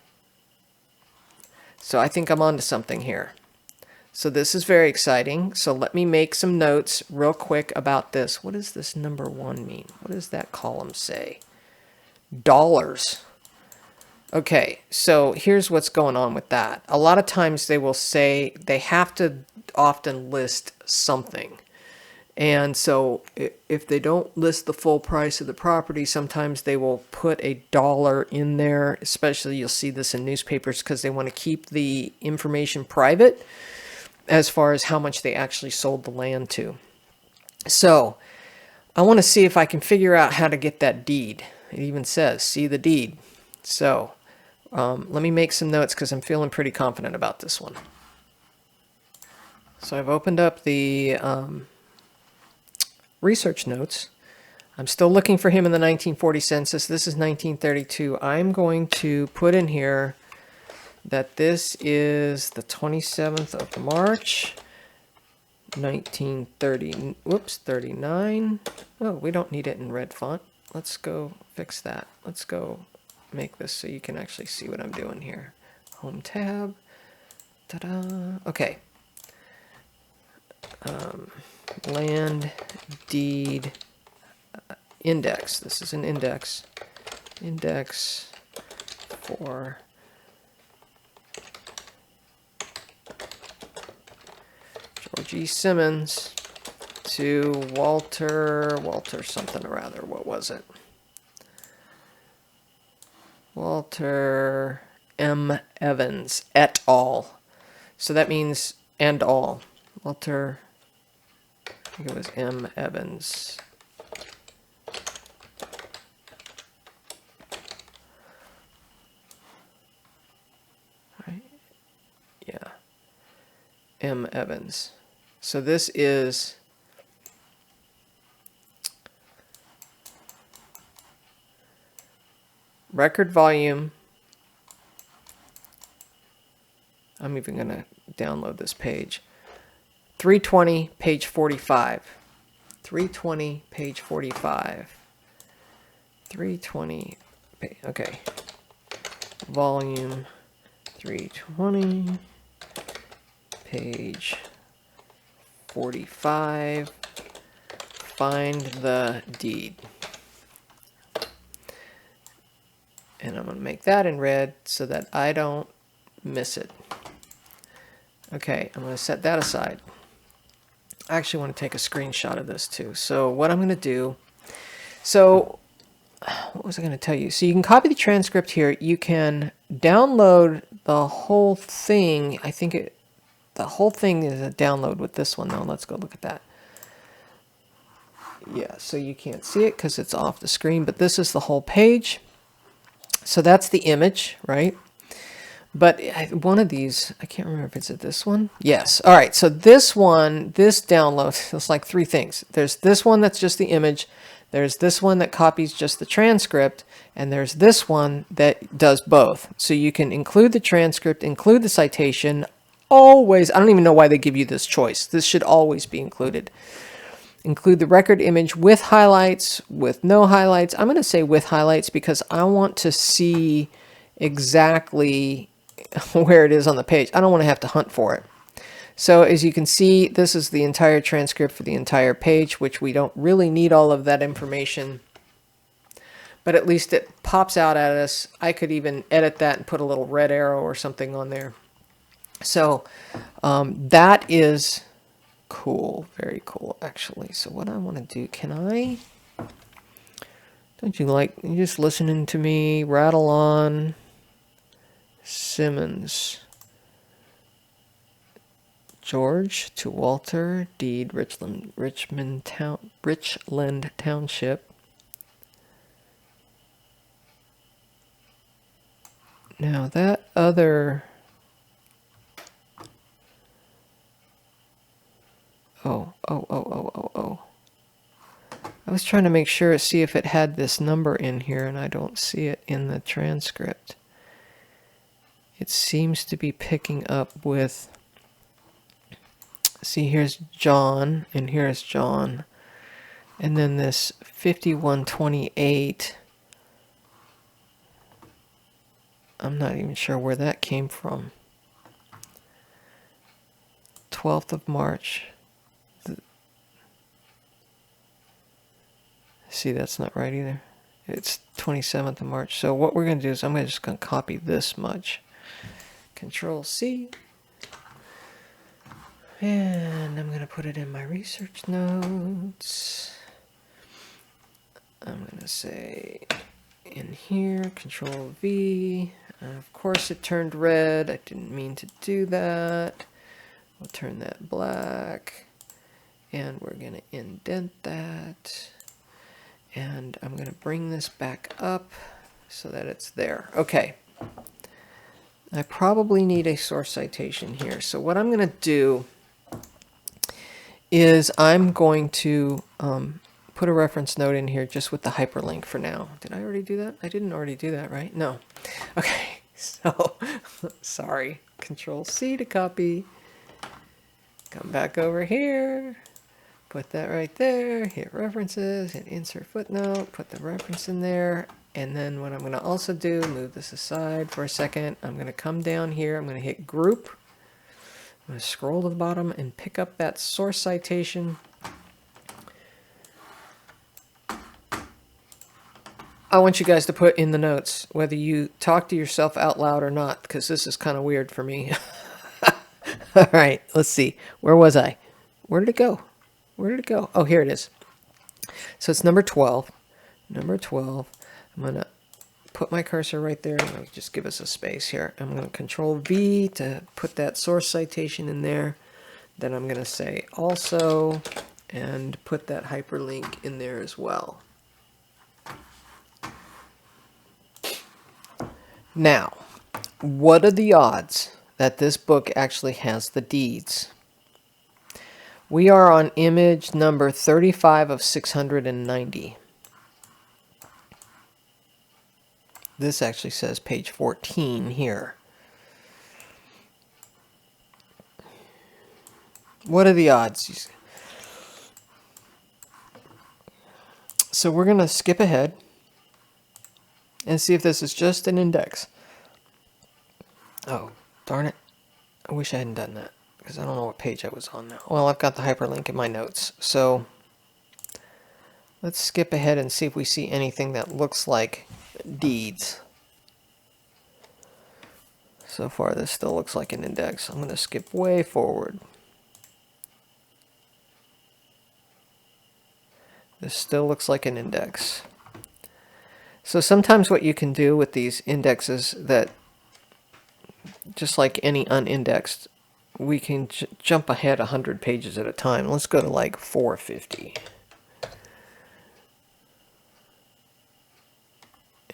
So I think I'm onto something here. So this is very exciting. So let me make some notes real quick about this. What does this number 1 mean? What does that column say? Dollars. Okay, so here's what's going on with that. A lot of times they will say they have to often list something. And so if they don't list the full price of the property, sometimes they will put a dollar in there. Especially you'll see this in newspapers because they want to keep the information private as far as how much they actually sold the land to. So I want to see if I can figure out how to get that deed. It even says, see the deed. So let me make some notes because I'm feeling pretty confident about this one. So I've opened up the research notes. I'm still looking for him in the 1940 census. This is 1932. I'm going to put in here that this is the 27th of March, 1930. Whoops, 39. Oh, we don't need it in red font. Let's go fix that. Let's go make this so you can actually see what I'm doing here. Home tab. Ta-da. Okay. Land deed index. This is an index. Index for George E. Simmons to Walter something or other. What was it? Walter M. Evans et al. So that means and all. Walter, I think it was M. Evans. Right? Yeah. M. Evans. So this is record volume. I'm even going to download this page. 320, page 45. 320, page 45. 320, okay. Volume 320, page 45. Find the deed. And I'm going to make that in red so that I don't miss it. Okay, I'm going to set that aside. I actually want to take a screenshot of this too. So what I'm going to do, so what was I going to tell you? So you can copy the transcript here. You can download the whole thing. I think the whole thing is a download with this one though. Let's go look at that. Yeah, so you can't see it because it's off the screen, but this is the whole page. So that's the image, right? But one of these, I can't remember if it's this one. Yes. All right. So this one, this download, it's like three things. There's this one that's just the image. There's this one that copies just the transcript. And there's this one that does both. So you can include the transcript, include the citation. Always, I don't even know why they give you this choice. This should always be included. Include the record image with highlights, with no highlights. I'm going to say with highlights because I want to see exactly where it is on the page. I don't want to have to hunt for it. So as you can see, this is the entire transcript for the entire page, which we don't really need all of that information. But at least it pops out at us. I could even edit that and put a little red arrow or something on there. So that is cool. Very cool, actually. So what I want to do, don't you like just listening to me rattle on? Simmons, George to Walter, deed Richland Township. Now that other, oh. I was trying to make sure, see if it had this number in here, and I don't see it in the transcript. It seems to be picking up with, see, here's John, and here's John. And then this 5128, I'm not even sure where that came from. 12th of March. See, that's not right either. It's 27th of March. So what we're going to do is I'm just going to copy this much. Control C. And I'm going to put it in my research notes. I'm going to say in here, Control V. Of course it turned red. I didn't mean to do that. We'll turn that black. And we're going to indent that. And I'm going to bring this back up so that it's there. Okay. I probably need a source citation here. So what I'm going to do is I'm going to put a reference note in here just with the hyperlink for now. Did I already do that? I didn't already do that, right? No. Okay. So, sorry. Control C to copy. Come back over here. Put that right there. Hit references. Hit insert footnote. Put the reference in there. And then what I'm going to also do, move this aside for a second. I'm going to come down here. I'm going to hit group. I'm going to scroll to the bottom and pick up that source citation. I want you guys to put in the notes whether you talk to yourself out loud or not, because this is kind of weird for me. All right, let's see. Where was I? Where did it go? Where did it go? Oh, here it is. So it's number 12. Number 12. I'm going to put my cursor right there. I'll just give us a space here. I'm going to Control V to put that source citation in there. Then I'm going to say also and put that hyperlink in there as well. Now, what are the odds that this book actually has the deeds? We are on image number 35 of 690. This actually says page 14 here. What are the odds? So we're going to skip ahead and see if this is just an index. Oh, darn it. I wish I hadn't done that because I don't know what page I was on now. Well, I've got the hyperlink in my notes. So let's skip ahead and see if we see anything that looks like deeds. So far, this still looks like an index. I'm going to skip way forward. This still looks like an index. So sometimes what you can do with these indexes that, just like any unindexed, we can jump ahead 100 pages at a time. Let's go to like 450.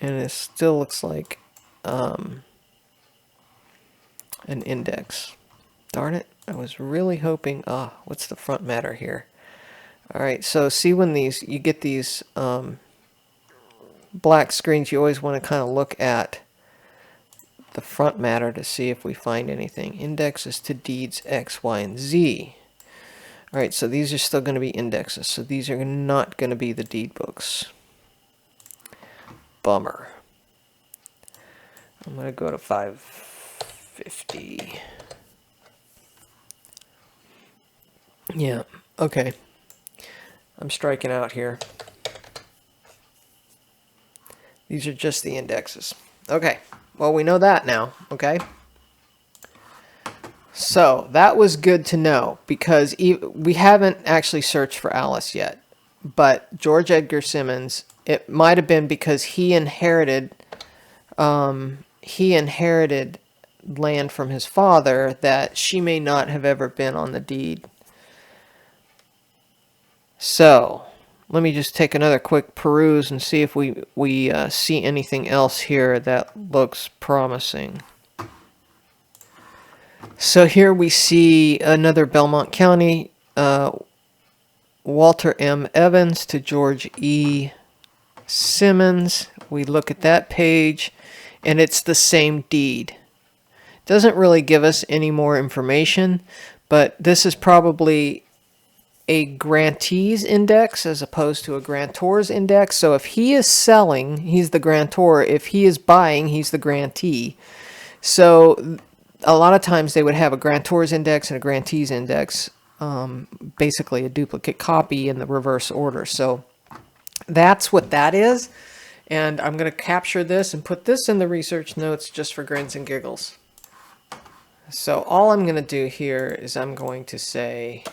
And it still looks like an index. Darn it, I was really hoping, what's the front matter here? Alright, so see when you get these black screens, you always want to kind of look at the front matter to see if we find anything. Indexes to deeds X, Y, and Z. Alright, so these are still going to be indexes, so these are not going to be the deed books. Bummer. I'm going to go to 550. Yeah, okay. I'm striking out here. These are just the indexes. Okay, well, we know that now, okay? So that was good to know because we haven't actually searched for Alice yet. But George Edgar Simmons, it might have been because he inherited land from his father that she may not have ever been on the deed. So let me just take another quick peruse and see if we see anything else here that looks promising. So here we see another Belmont County, Walter M. Evans to George E. Simmons. We look at that page and it's the same deed. Doesn't really give us any more information, but this is probably a grantee's index as opposed to a grantor's index. So if he is selling, he's the grantor. If he is buying, he's the grantee. So a lot of times they would have a grantor's index and a grantee's index, basically a duplicate copy in the reverse order. So that's what that is. And I'm going to capture this and put this in the research notes just for grins and giggles. So all I'm going to do here is I'm going to say,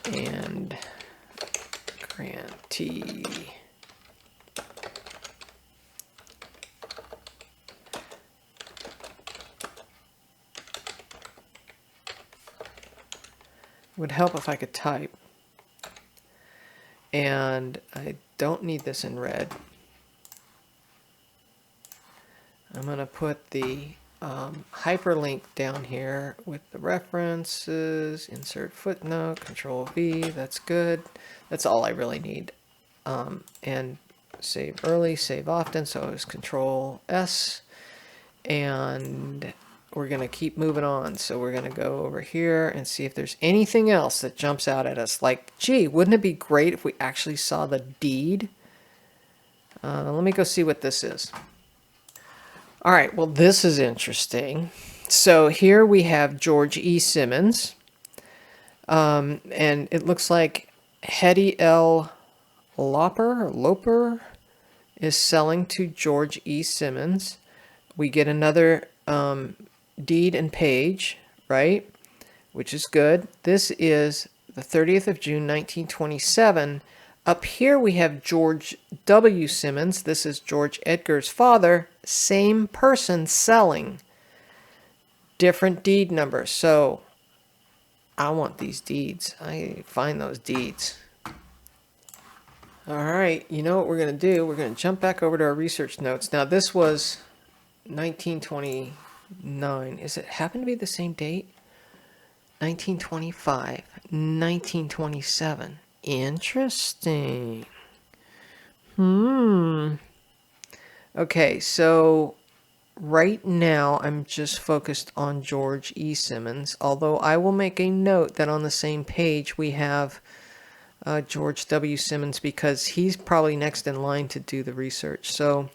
and grantee. Would help if I could type. And I don't need this in red. I'm going to put the hyperlink down here with the references, insert footnote, Control V, that's good. That's all I really need. And save early, save often, so it's Control S. And we're going to keep moving on. So we're going to go over here and see if there's anything else that jumps out at us. Like, gee, wouldn't it be great if we actually saw the deed? Let me go see what this is. All right, well, this is interesting. So here we have George E. Simmons, and it looks like Hetty L. Loper is selling to George E. Simmons. We get another deed and page, right, which is good. This is the 30th of June, 1927. Up here we have George W. Simmons. This is George Edgar's father. Same person selling. Different deed numbers. So I want these deeds. I find those deeds. All right, you know what we're going to do? We're going to jump back over to our research notes. Now this was 1929. Is it happen to be the same date? 1925, 1927. Interesting. Okay, so right now I'm just focused on George E. Simmons, although I will make a note that on the same page we have George W. Simmons because he's probably next in line to do the research. So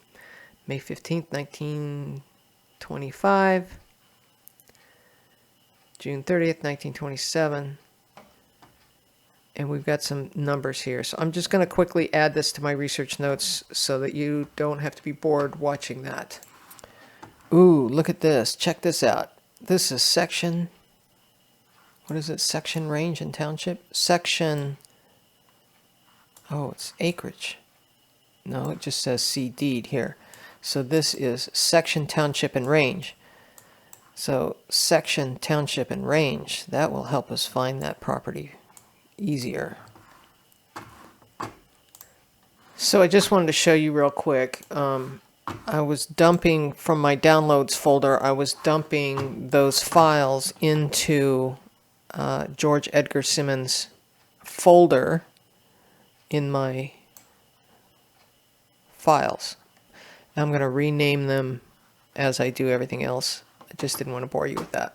May 15th, 1925, June 30th, 1927. And we've got some numbers here. So I'm just going to quickly add this to my research notes so that you don't have to be bored watching that. Ooh, look at this. Check this out. This is section, what is it? Section, range, and township? Section, oh, it's acreage. No, it just says see deed here. So this is section, township, and range. So section, township, and range. That will help us find that property easier. So I just wanted to show you real quick. I was dumping from my downloads folder, I was dumping those files into George Edgar Simmons folder in my files. I'm going to rename them as I do everything else. I just didn't want to bore you with that.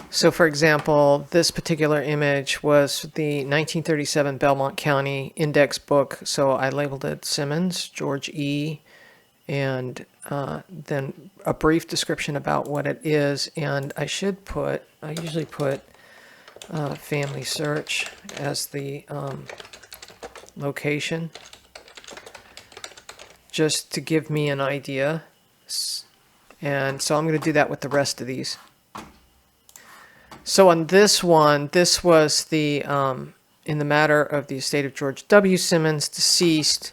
So for example, this particular image was the 1937 Belmont County Index book. So I labeled it Simmons, George E., and then a brief description about what it is. And I usually put FamilySearch as the location, just to give me an idea. And so I'm going to do that with the rest of these. So on this one, this was the, in the matter of the estate of George W. Simmons, deceased.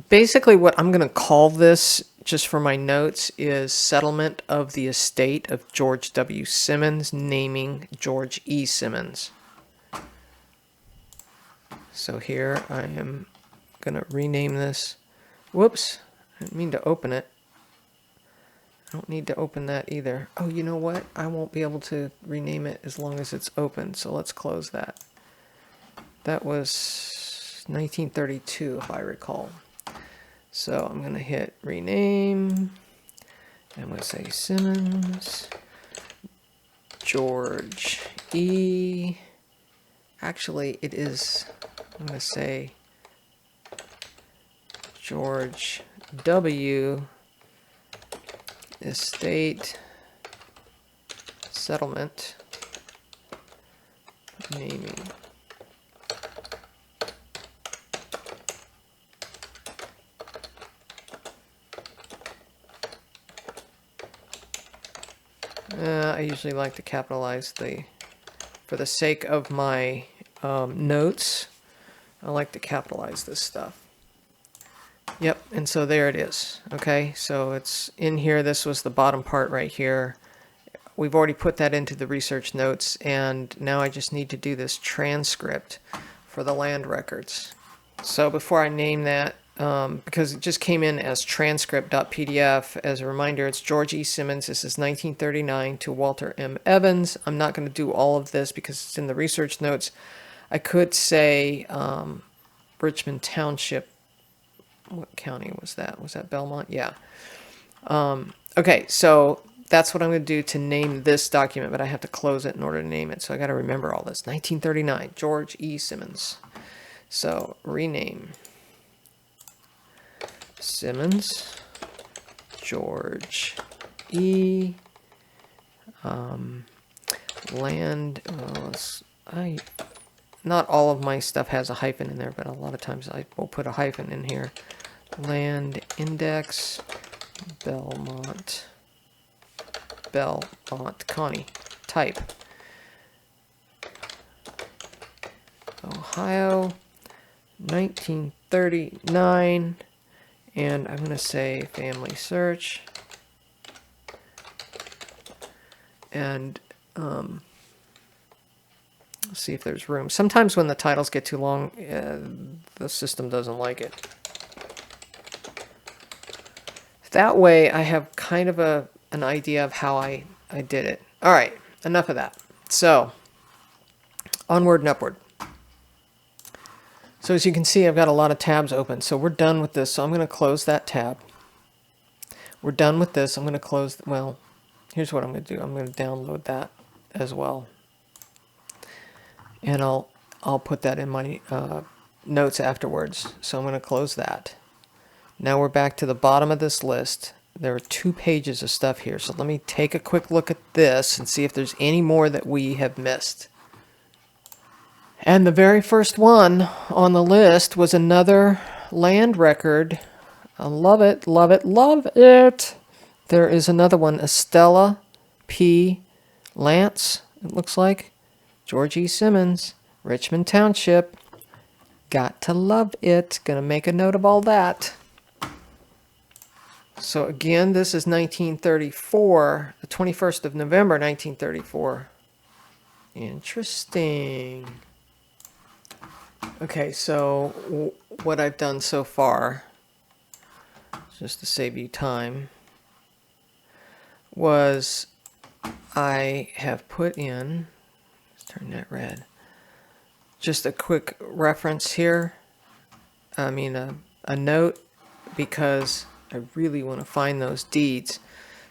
Basically what I'm going to call this, just for my notes, is settlement of the estate of George W. Simmons, naming George E. Simmons. So here I am going to rename this. Whoops, I didn't mean to open it. I don't need to open that either. Oh, you know what? I won't be able to rename it as long as it's open, so let's close that. That was 1932, if I recall. So I'm going to hit rename. I'm going to say Simmons, George E. Actually, it is, I'm going to say George W. Estate settlement naming. I usually like to capitalize for the sake of my notes, I like to capitalize this stuff. Yep, and so there it is. Okay, so it's in here. This was the bottom part right here. We've already put that into the research notes, and now I just need to do this transcript for the land records. So before I name that, because it just came in as transcript.pdf, as a reminder, it's George E. Simmons. This is 1939 to Walter M. Evans. I'm not going to do all of this because it's in the research notes. I could say Richmond Township. What county was that? Was that Belmont? Yeah. Okay, so that's what I'm going to do to name this document, but I have to close it in order to name it. So I got to remember all this. 1939, George E. Simmons. So rename. Simmons, George E. Land. Not all of my stuff has a hyphen in there, but a lot of times I will put a hyphen in here. Land index, Belmont County. Type. Ohio, 1939, and I'm going to say Family Search, and see if there's room. Sometimes when the titles get too long, the system doesn't like it. That way I have kind of an idea of how I did it. All right, enough of that. So, onward and upward. So as you can see, I've got a lot of tabs open. So we're done with this. So I'm going to close that tab. We're done with this. I'm going to close, well, here's what I'm going to do. I'm going to download that as well. And I'll put that in my notes afterwards. So I'm going to close that. Now we're back to the bottom of this list. There are 2 pages of stuff here. So let me take a quick look at this and see if there's any more that we have missed. And the very first one on the list was another land record. I love it, love it, love it. There is another one, Estella P. Lance, it looks like. George E. Simmons, Richmond Township. Got to love it. Gonna make a note of all that. So again, this is 1934, the 21st of November, 1934. Interesting. Okay, so what I've done so far, just to save you time, was I have put in, let's turn that red, just a quick reference here, I mean a note, because I really want to find those deeds.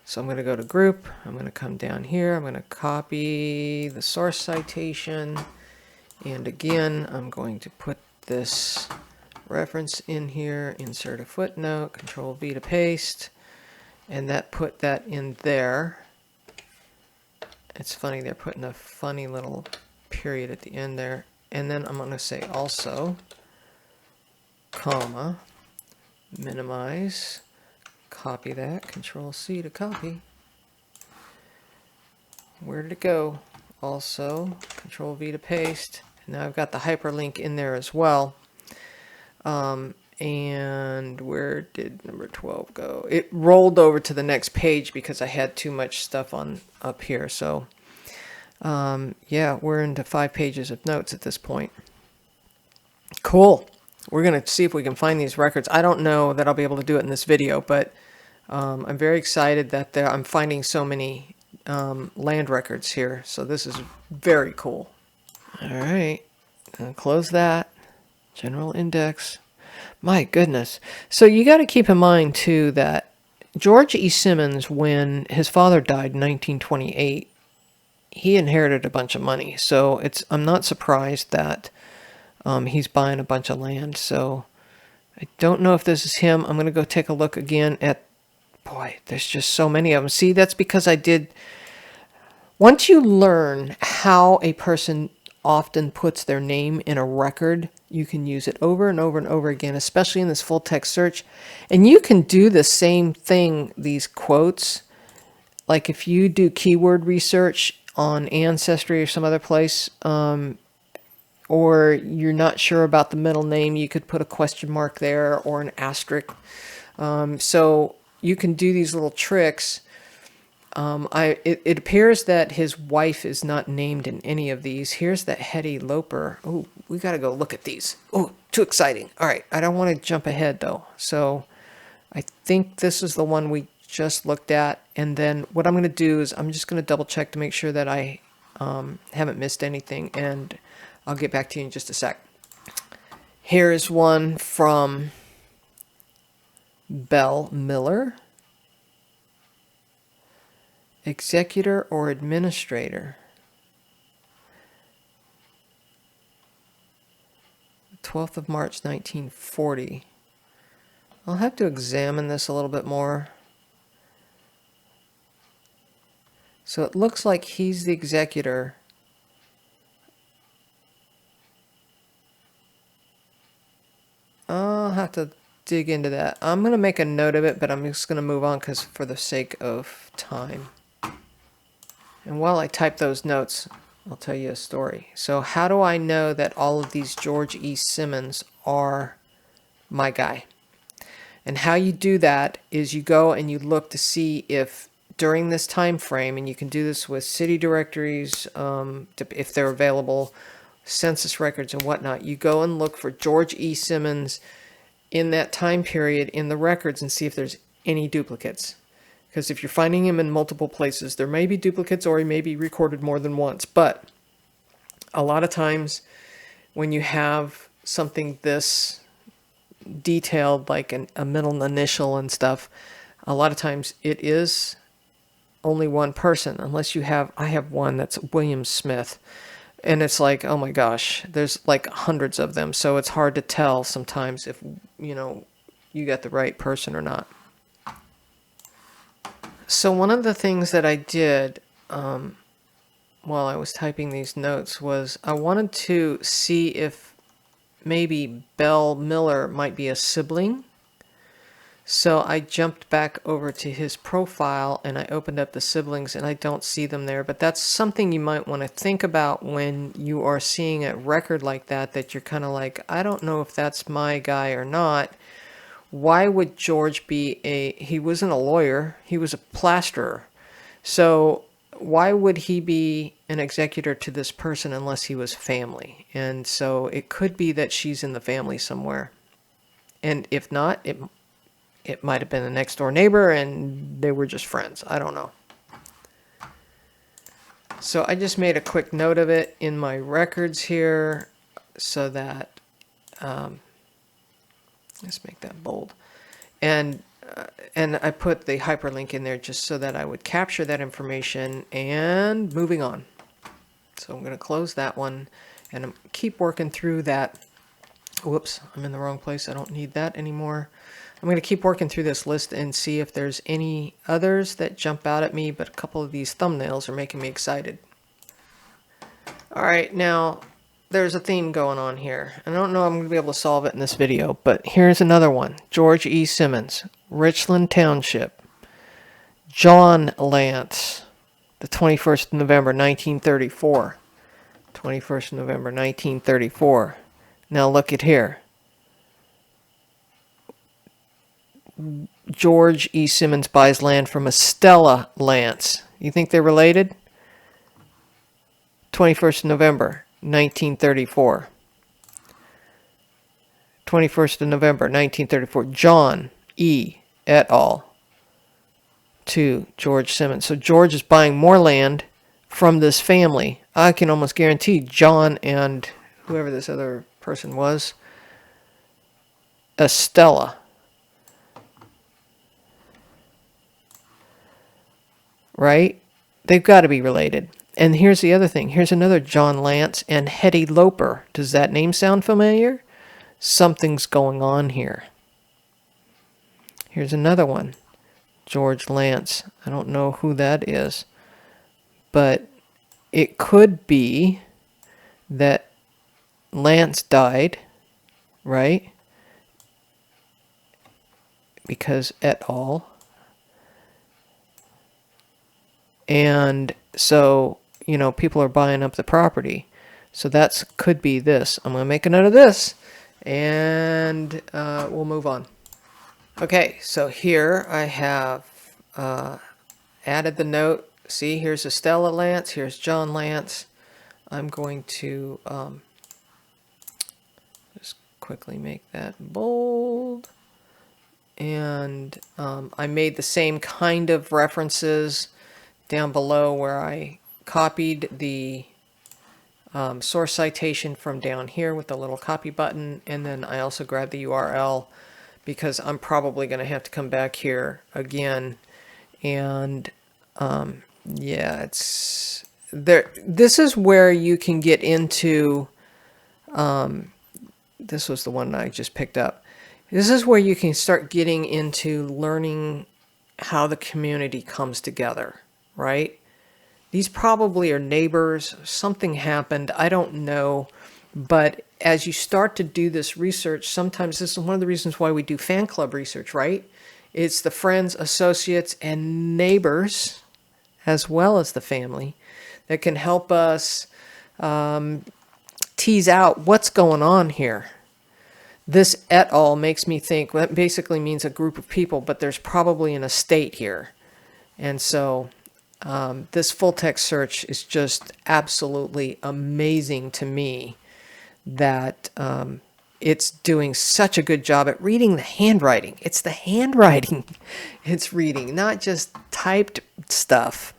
So I'm going to go to group, I'm going to come down here, I'm going to copy the source citation, and again I'm going to put this reference in here, insert a footnote, Control V to paste, and that put that in there. It's funny, they're putting a funny little period at the end there, and then I'm going to say also, comma, minimize, copy that, Control C to copy. Where did it go? Also, Control V to paste. And now I've got the hyperlink in there as well. And where did number 12 go? It rolled over to the next page because I had too much stuff on up here. So, yeah, we're into 5 pages of notes at this point. Cool. We're going to see if we can find these records. I don't know that I'll be able to do it in this video, but I'm very excited that I'm finding so many land records here. So this is very cool. All right. Close that. General index. My goodness. So you got to keep in mind, too, that George E. Simmons, when his father died in 1928, he inherited a bunch of money. So I'm not surprised that he's buying a bunch of land. So I don't know if this is him. I'm going to go take a look again at, boy, there's just so many of them. See, that's because I did, once you learn how a person often puts their name in a record, you can use it over and over and over again, especially in this full text search. And you can do the same thing, these quotes. Like if you do keyword research on Ancestry or some other place, or you're not sure about the middle name, you could put a question mark there or an asterisk. So you can do these little tricks. It appears that his wife is not named in any of these. Here's that Hetty Loper. Oh, we got to go look at these. Oh, too exciting. All right, I don't want to jump ahead though. So I think this is the one we just looked at. And then what I'm going to do is I'm just going to double check to make sure that I haven't missed anything. And I'll get back to you in just a sec. Here's one from Belle Miller. Executor or administrator. 12th of March, 1940. I'll have to examine this a little bit more. So it looks like he's the executor. I'll have to dig into that. I'm going to make a note of it, but I'm just going to move on for the sake of time. And while I type those notes, I'll tell you a story. So how do I know that all of these George E. Simmons are my guy? And how you do that is you go and you look to see if during this time frame, and you can do this with city directories, if they're available, census records and whatnot, you go and look for George E. Simmons in that time period in the records and see if there's any duplicates. Because if you're finding him in multiple places, there may be duplicates or he may be recorded more than once. But a lot of times when you have something this detailed, like a middle initial and stuff, a lot of times it is only one person, unless you have, I have one that's William Smith. And it's like, oh my gosh, there's like hundreds of them. So it's hard to tell sometimes if, you got the right person or not. So one of the things that I did while I was typing these notes was I wanted to see if maybe Belle Miller might be a sibling. So I jumped back over to his profile and I opened up the siblings and I don't see them there. But that's something you might want to think about when you are seeing a record like that you're kind of like, I don't know if that's my guy or not. Why would George be he wasn't a lawyer, he was a plasterer. So why would he be an executor to this person unless he was family? And so it could be that she's in the family somewhere. And if not, it might have been a next door neighbor and they were just friends. I don't know. So I just made a quick note of it in my records here so that, let's make that bold. And I put the hyperlink in there just so that I would capture that information. And moving on. So I'm going to close that one and keep working through that. Whoops, I'm in the wrong place. I don't need that anymore. I'm going to keep working through this list and see if there's any others that jump out at me, but a couple of these thumbnails are making me excited. All right, now there's a theme going on here. I don't know if I'm going to be able to solve it in this video, but here's another one. George E. Simmons, Richland Township, John Lance, the 21st of November, 1934. 21st of November, 1934. Now look at here. George E. Simmons buys land from Estella Lance. You think they're related? 21st of November, 1934. 21st of November, 1934. John E. et al. To George Simmons. So George is buying more land from this family. I can almost guarantee John and whoever this other person was, Estella. Right? They've got to be related. And here's the other thing. Here's another John Lance and Hetty Loper. Does that name sound familiar? Something's going on here. Here's another one. George Lance. I don't know who that is. But it could be that Lance died, right? Because et al. And so, people are buying up the property. So that could be this. I'm going to make a note of this. And we'll move on. Okay, so here I have added the note. See, here's Estella Lance. Here's John Lance. I'm going to just quickly make that bold. And I made the same kind of references down below where I copied the source citation from down here with the little copy button, and then I also grabbed the URL because I'm probably going to have to come back here again. And yeah, it's there. This is where you can get into this was the one I just picked up. This is where you can start getting into learning how the community comes together. Right? These probably are neighbors. Something happened. I don't know. But as you start to do this research, sometimes this is one of the reasons why we do fan club research, right? It's the friends, associates, and neighbors, as well as the family, that can help us tease out what's going on here. This et al. Makes me think, well, that basically means a group of people, but there's probably an estate here. And so this full text search is just absolutely amazing to me that it's doing such a good job at reading the handwriting. It's the handwriting it's reading, not just typed stuff.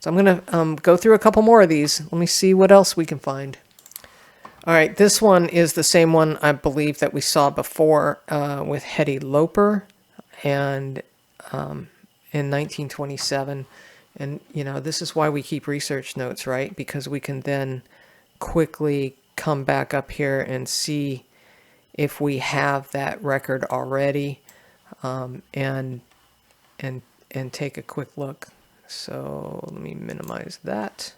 So I'm going to go through a couple more of these. Let me see what else we can find. All right, this one is the same one I believe that we saw before with Hetty Loper and in 1927. And, you know, this is why we keep research notes, right? Because we can then quickly come back up here and see if we have that record already and take a quick look. So let me minimize that.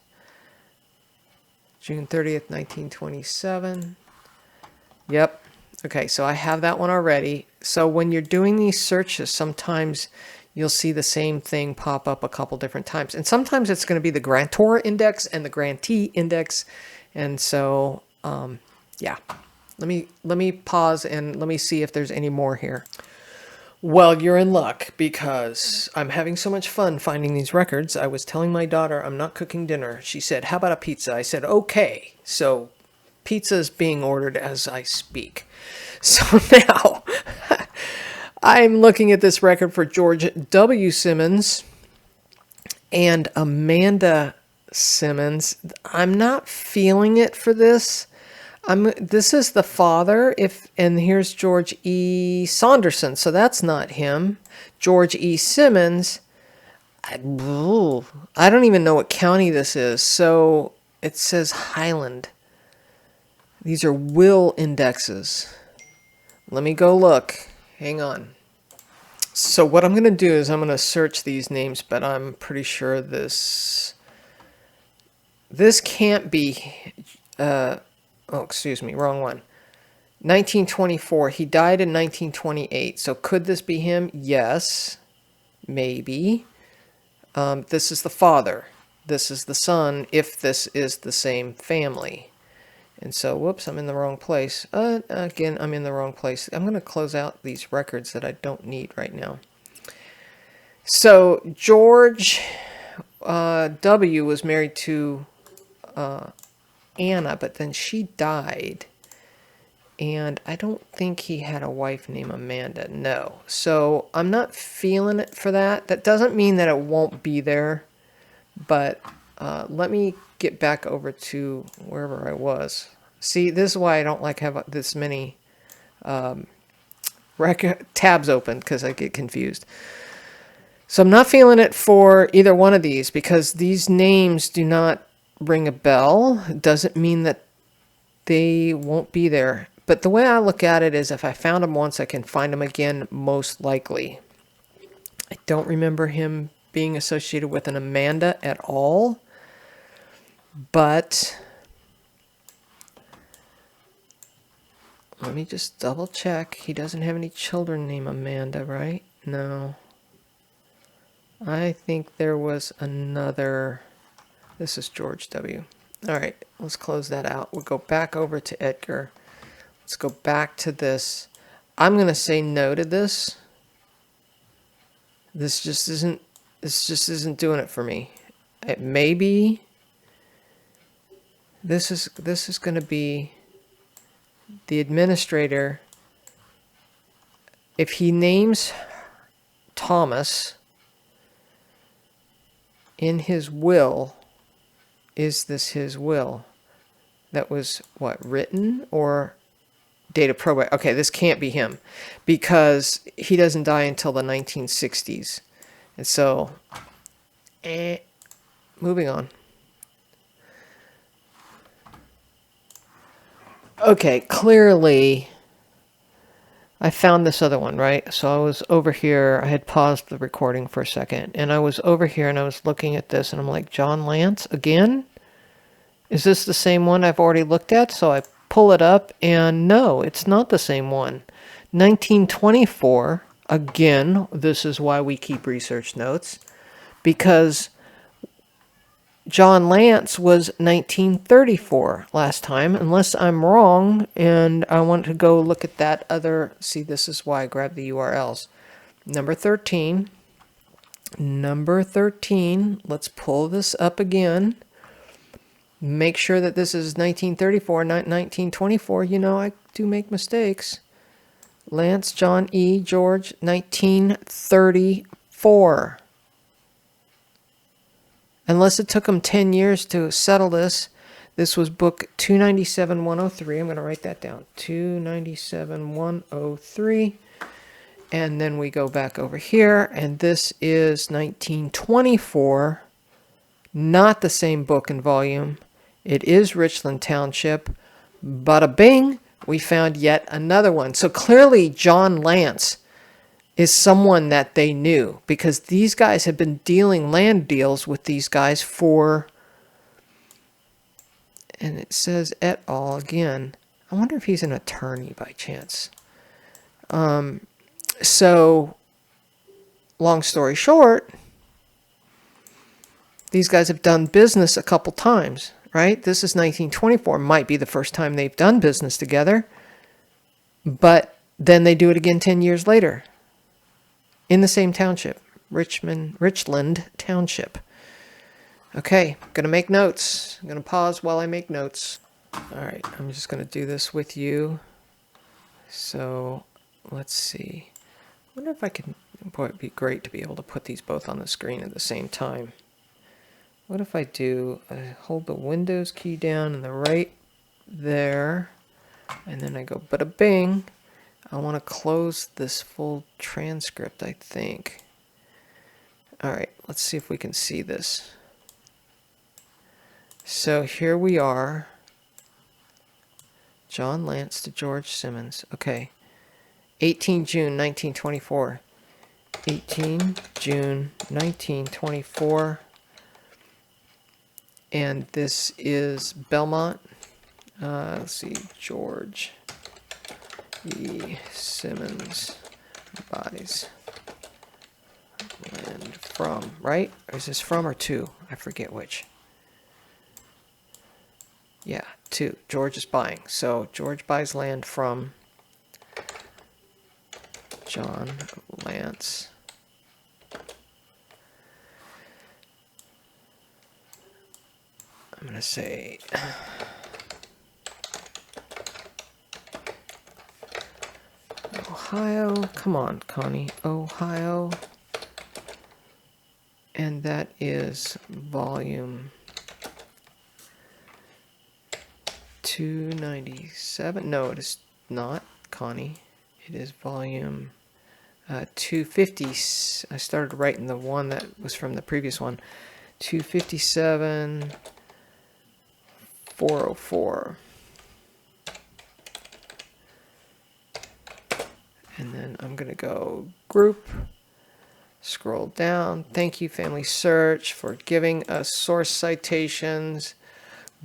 June 30th, 1927. Yep. Okay, so I have that one already. So when you're doing these searches, sometimes you'll see the same thing pop up a couple different times. And sometimes it's going to be the grantor index and the grantee index. And so, yeah. Let me pause and let me see if there's any more here. Well, you're in luck because I'm having so much fun finding these records. I was telling my daughter I'm not cooking dinner. She said, "How about a pizza?" I said, "Okay." So pizza is being ordered as I speak. So now I'm looking at this record for George W. Simmons and Amanda Simmons. I'm not feeling it for this. This is the father, and here's George E. Saunderson, so that's not him. George E. Simmons, I don't even know what county this is, so it says Highland. These are will indexes. Let me go look. Hang on. So what I'm going to do is I'm going to search these names, but I'm pretty sure this can't be... Oh, excuse me, wrong one. 1924. He died in 1928. So could this be him? Yes, maybe. This is the father. This is the son, if this is the same family. And so, whoops, I'm in the wrong place. Again, I'm in the wrong place. I'm going to close out these records that I don't need right now. So George W. was married to... Anna, but then she died, and I don't think he had a wife named Amanda. No, so I'm not feeling it for that. That doesn't mean that it won't be there, but let me get back over to wherever I was. See, this is why I don't like have this many tabs open, because I get confused. So I'm not feeling it for either one of these because these names do not ring a bell. Doesn't mean that they won't be there. But the way I look at it is if I found them once, I can find them again, most likely. I don't remember him being associated with an Amanda at all. But let me just double check. He doesn't have any children named Amanda, right? No. I think there was another... This is George W. All right, let's close that out. We'll go back over to Edgar. Let's go back to this. I'm going to say no to this. This just isn't doing it for me. It may be. This is going to be the administrator. If he names Thomas in his will, is this his will? That was, what, written or date of probate? Okay, this can't be him because he doesn't die until the 1960s. And so, moving on. Okay, clearly I found this other one, right? So I was over here. I had paused the recording for a second, and I was over here and I was looking at this, and I'm like, John Lance again? Is this the same one I've already looked at? So I pull it up, and no, it's not the same one. 1924, again, this is why we keep research notes, because John Lance was 1934 last time, unless I'm wrong, and I want to go look at that other. See, this is why I grabbed the URLs. Number 13. Number 13. Let's pull this up again. Make sure that this is 1934, not 1924. You know, I do make mistakes. Lance, John E., George, 1934. Unless it took them 10 years to settle this. This was book 297-103. I'm going to write that down. 297-103. And then we go back over here. And this is 1924. Not the same book and volume. It is Richland Township. Bada bing, we found yet another one. So clearly John Lance is someone that they knew, because these guys have been dealing land deals with these guys for, and it says et al. Again. I wonder if he's an attorney by chance. So, long story short, these guys have done business a couple times, right? This is 1924. Might be the first time they've done business together, but then they do it again 10 years later. In the same township, Richland Township. Okay, I'm going to make notes. I'm going to pause while I make notes. All right, I'm just going to do this with you. So, let's see. I wonder if I can, boy, it'd be great to be able to put these both on the screen at the same time. What if I do, I hold the Windows key down and the right there, and then I go bada bing. I want to close this full transcript, I think. All right, let's see if we can see this. So here we are. John Lance to George Simmons. Okay. 18 June 1924. 18 June 1924. And this is Belmont. Let's see, George E. Simmons buys land from, right? Or is this from or to? I forget which. Yeah, to. George is buying. So George buys land from John Lance. I'm going to say Ohio. Come on, Connie. Ohio. And that is volume 297. No, it is not, Connie. It is volume 250. I started writing the one that was from the previous one. 257, 404. And then I'm going to go group, scroll down. Thank you, FamilySearch, for giving us source citations.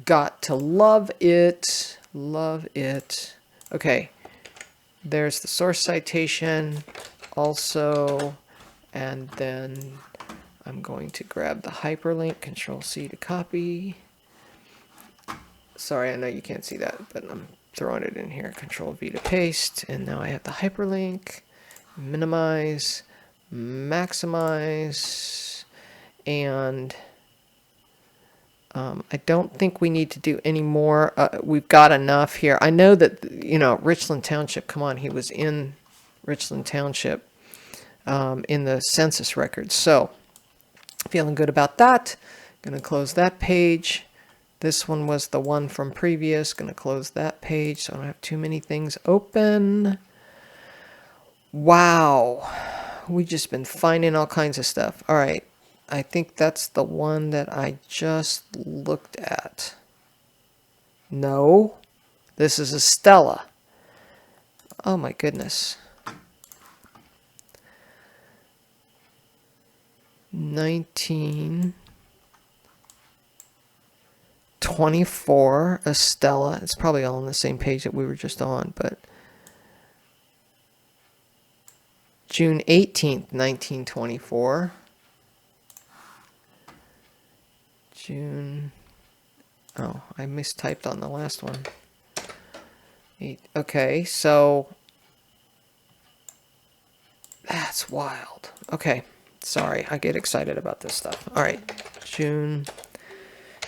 Got to love it. Love it. Okay. There's the source citation also. And then I'm going to grab the hyperlink, Control C to copy. Sorry, I know you can't see that, but I'm throwing it in here. Control V to paste. And now I have the hyperlink. Minimize, maximize, and I don't think we need to do any more. We've got enough here. I know that, you know, Richland Township, come on, he was in Richland Township in the census records. So, feeling good about that. Going to close that page. This one was the one from previous. Going to close that page so I don't have too many things open. Wow. We've just been finding all kinds of stuff. All right. I think that's the one that I just looked at. No. This is Estella. Oh my goodness. 1924 Estella. It's probably all on the same page that we were just on, but June 18th, 1924. June. Oh, I mistyped on the last one. Okay, so that's wild. Okay, sorry, I get excited about this stuff. All right, June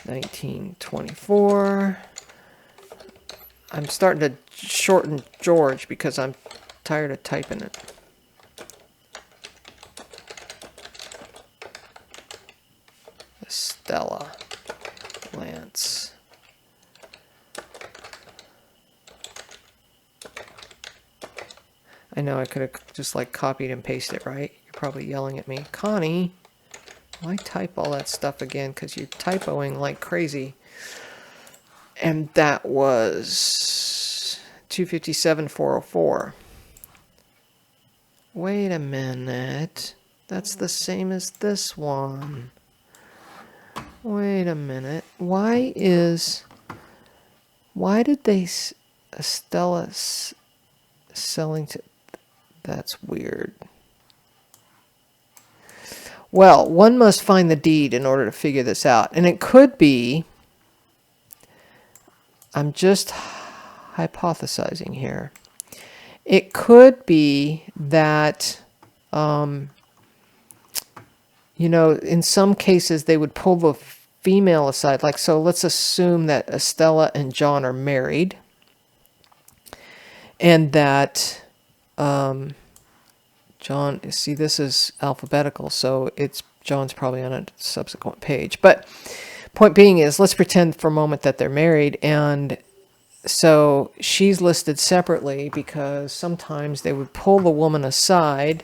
1924. I'm starting to shorten George because I'm tired of typing it. Stella Lance. I know I could have just like copied and pasted it, right? You're probably yelling at me. Connie, why type all that stuff again? Because you're typoing like crazy. And that was 257,404. Wait a minute. That's the same as this one. Wait a minute. Why did they Stella selling to... That's weird. Well, one must find the deed in order to figure this out. And it could be... I'm just hypothesizing here. It could be that, you know, in some cases they would pull the female aside. Like, so let's assume that Estella and John are married. And that John, see, this is alphabetical, so it's John's probably on a subsequent page. But point being is, let's pretend for a moment that they're married, and so she's listed separately because sometimes they would pull the woman aside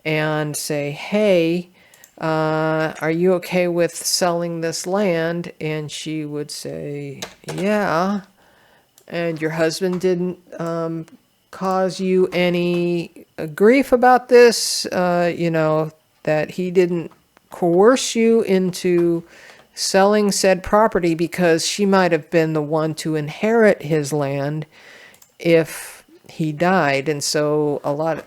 and say, hey, are you okay with selling this land? And she would say, yeah. And your husband didn't cause you any grief about this, you know, that he didn't coerce you into selling said property because she might have been the one to inherit his land if he died. And so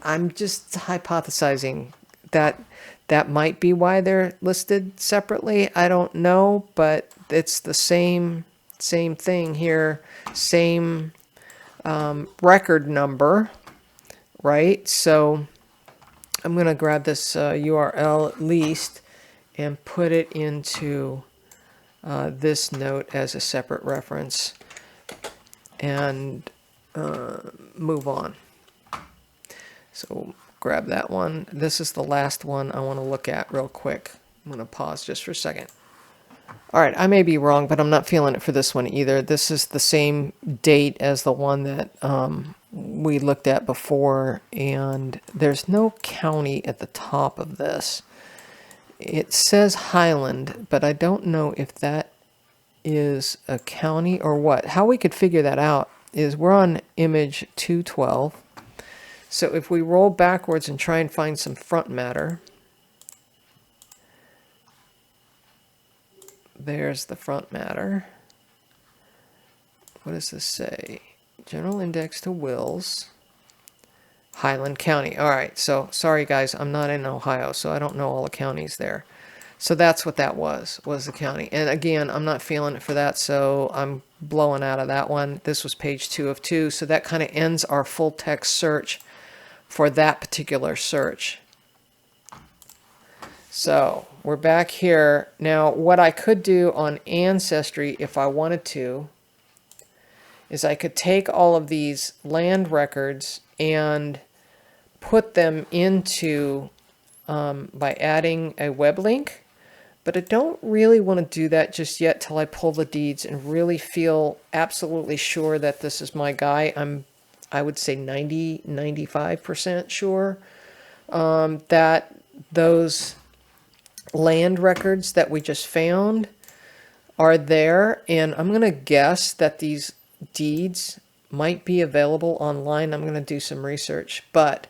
I'm just hypothesizing that that might be why they're listed separately. I don't know, but it's the same thing here, same record number, right? So I'm going to grab this URL at least and put it into this note as a separate reference and move on. So grab that one. This is the last one I want to look at real quick. I'm going to pause just for a second. All right, I may be wrong, but I'm not feeling it for this one either. This is the same date as the one that we looked at before, and there's no county at the top of this. It says Highland, but I don't know if that is a county or what. How we could figure that out is we're on image 212. So if we roll backwards and try and find some front matter, there's the front matter. What does this say? General index to wills. Highland County. All right, so sorry guys, I'm not in Ohio, so I don't know all the counties there. So that's what that was the county. And again, I'm not feeling it for that, so I'm blowing out of that one. This was page 2 of 2, so that kind of ends our full text search for that particular search. So we're back here. Now, what I could do on Ancestry, if I wanted to, is I could take all of these land records and put them into, by adding a web link. But I don't really want to do that just yet till I pull the deeds and really feel absolutely sure that this is my guy. I would say 95% sure that those land records that we just found are there, and I'm going to guess that these deeds might be available online. I'm going to do some research, but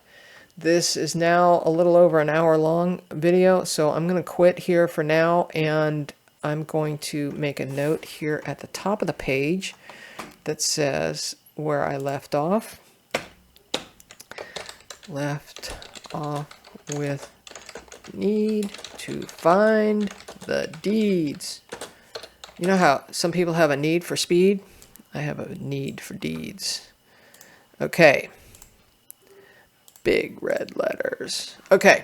this is now a little over an hour long video, so I'm going to quit here for now, and I'm going to make a note here at the top of the page that says where I left off. Left off with need to find the deeds. You know how some people have a need for speed? I have a need for deeds. Okay. Big red letters. Okay.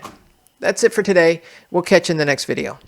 That's it for today. We'll catch you in the next video.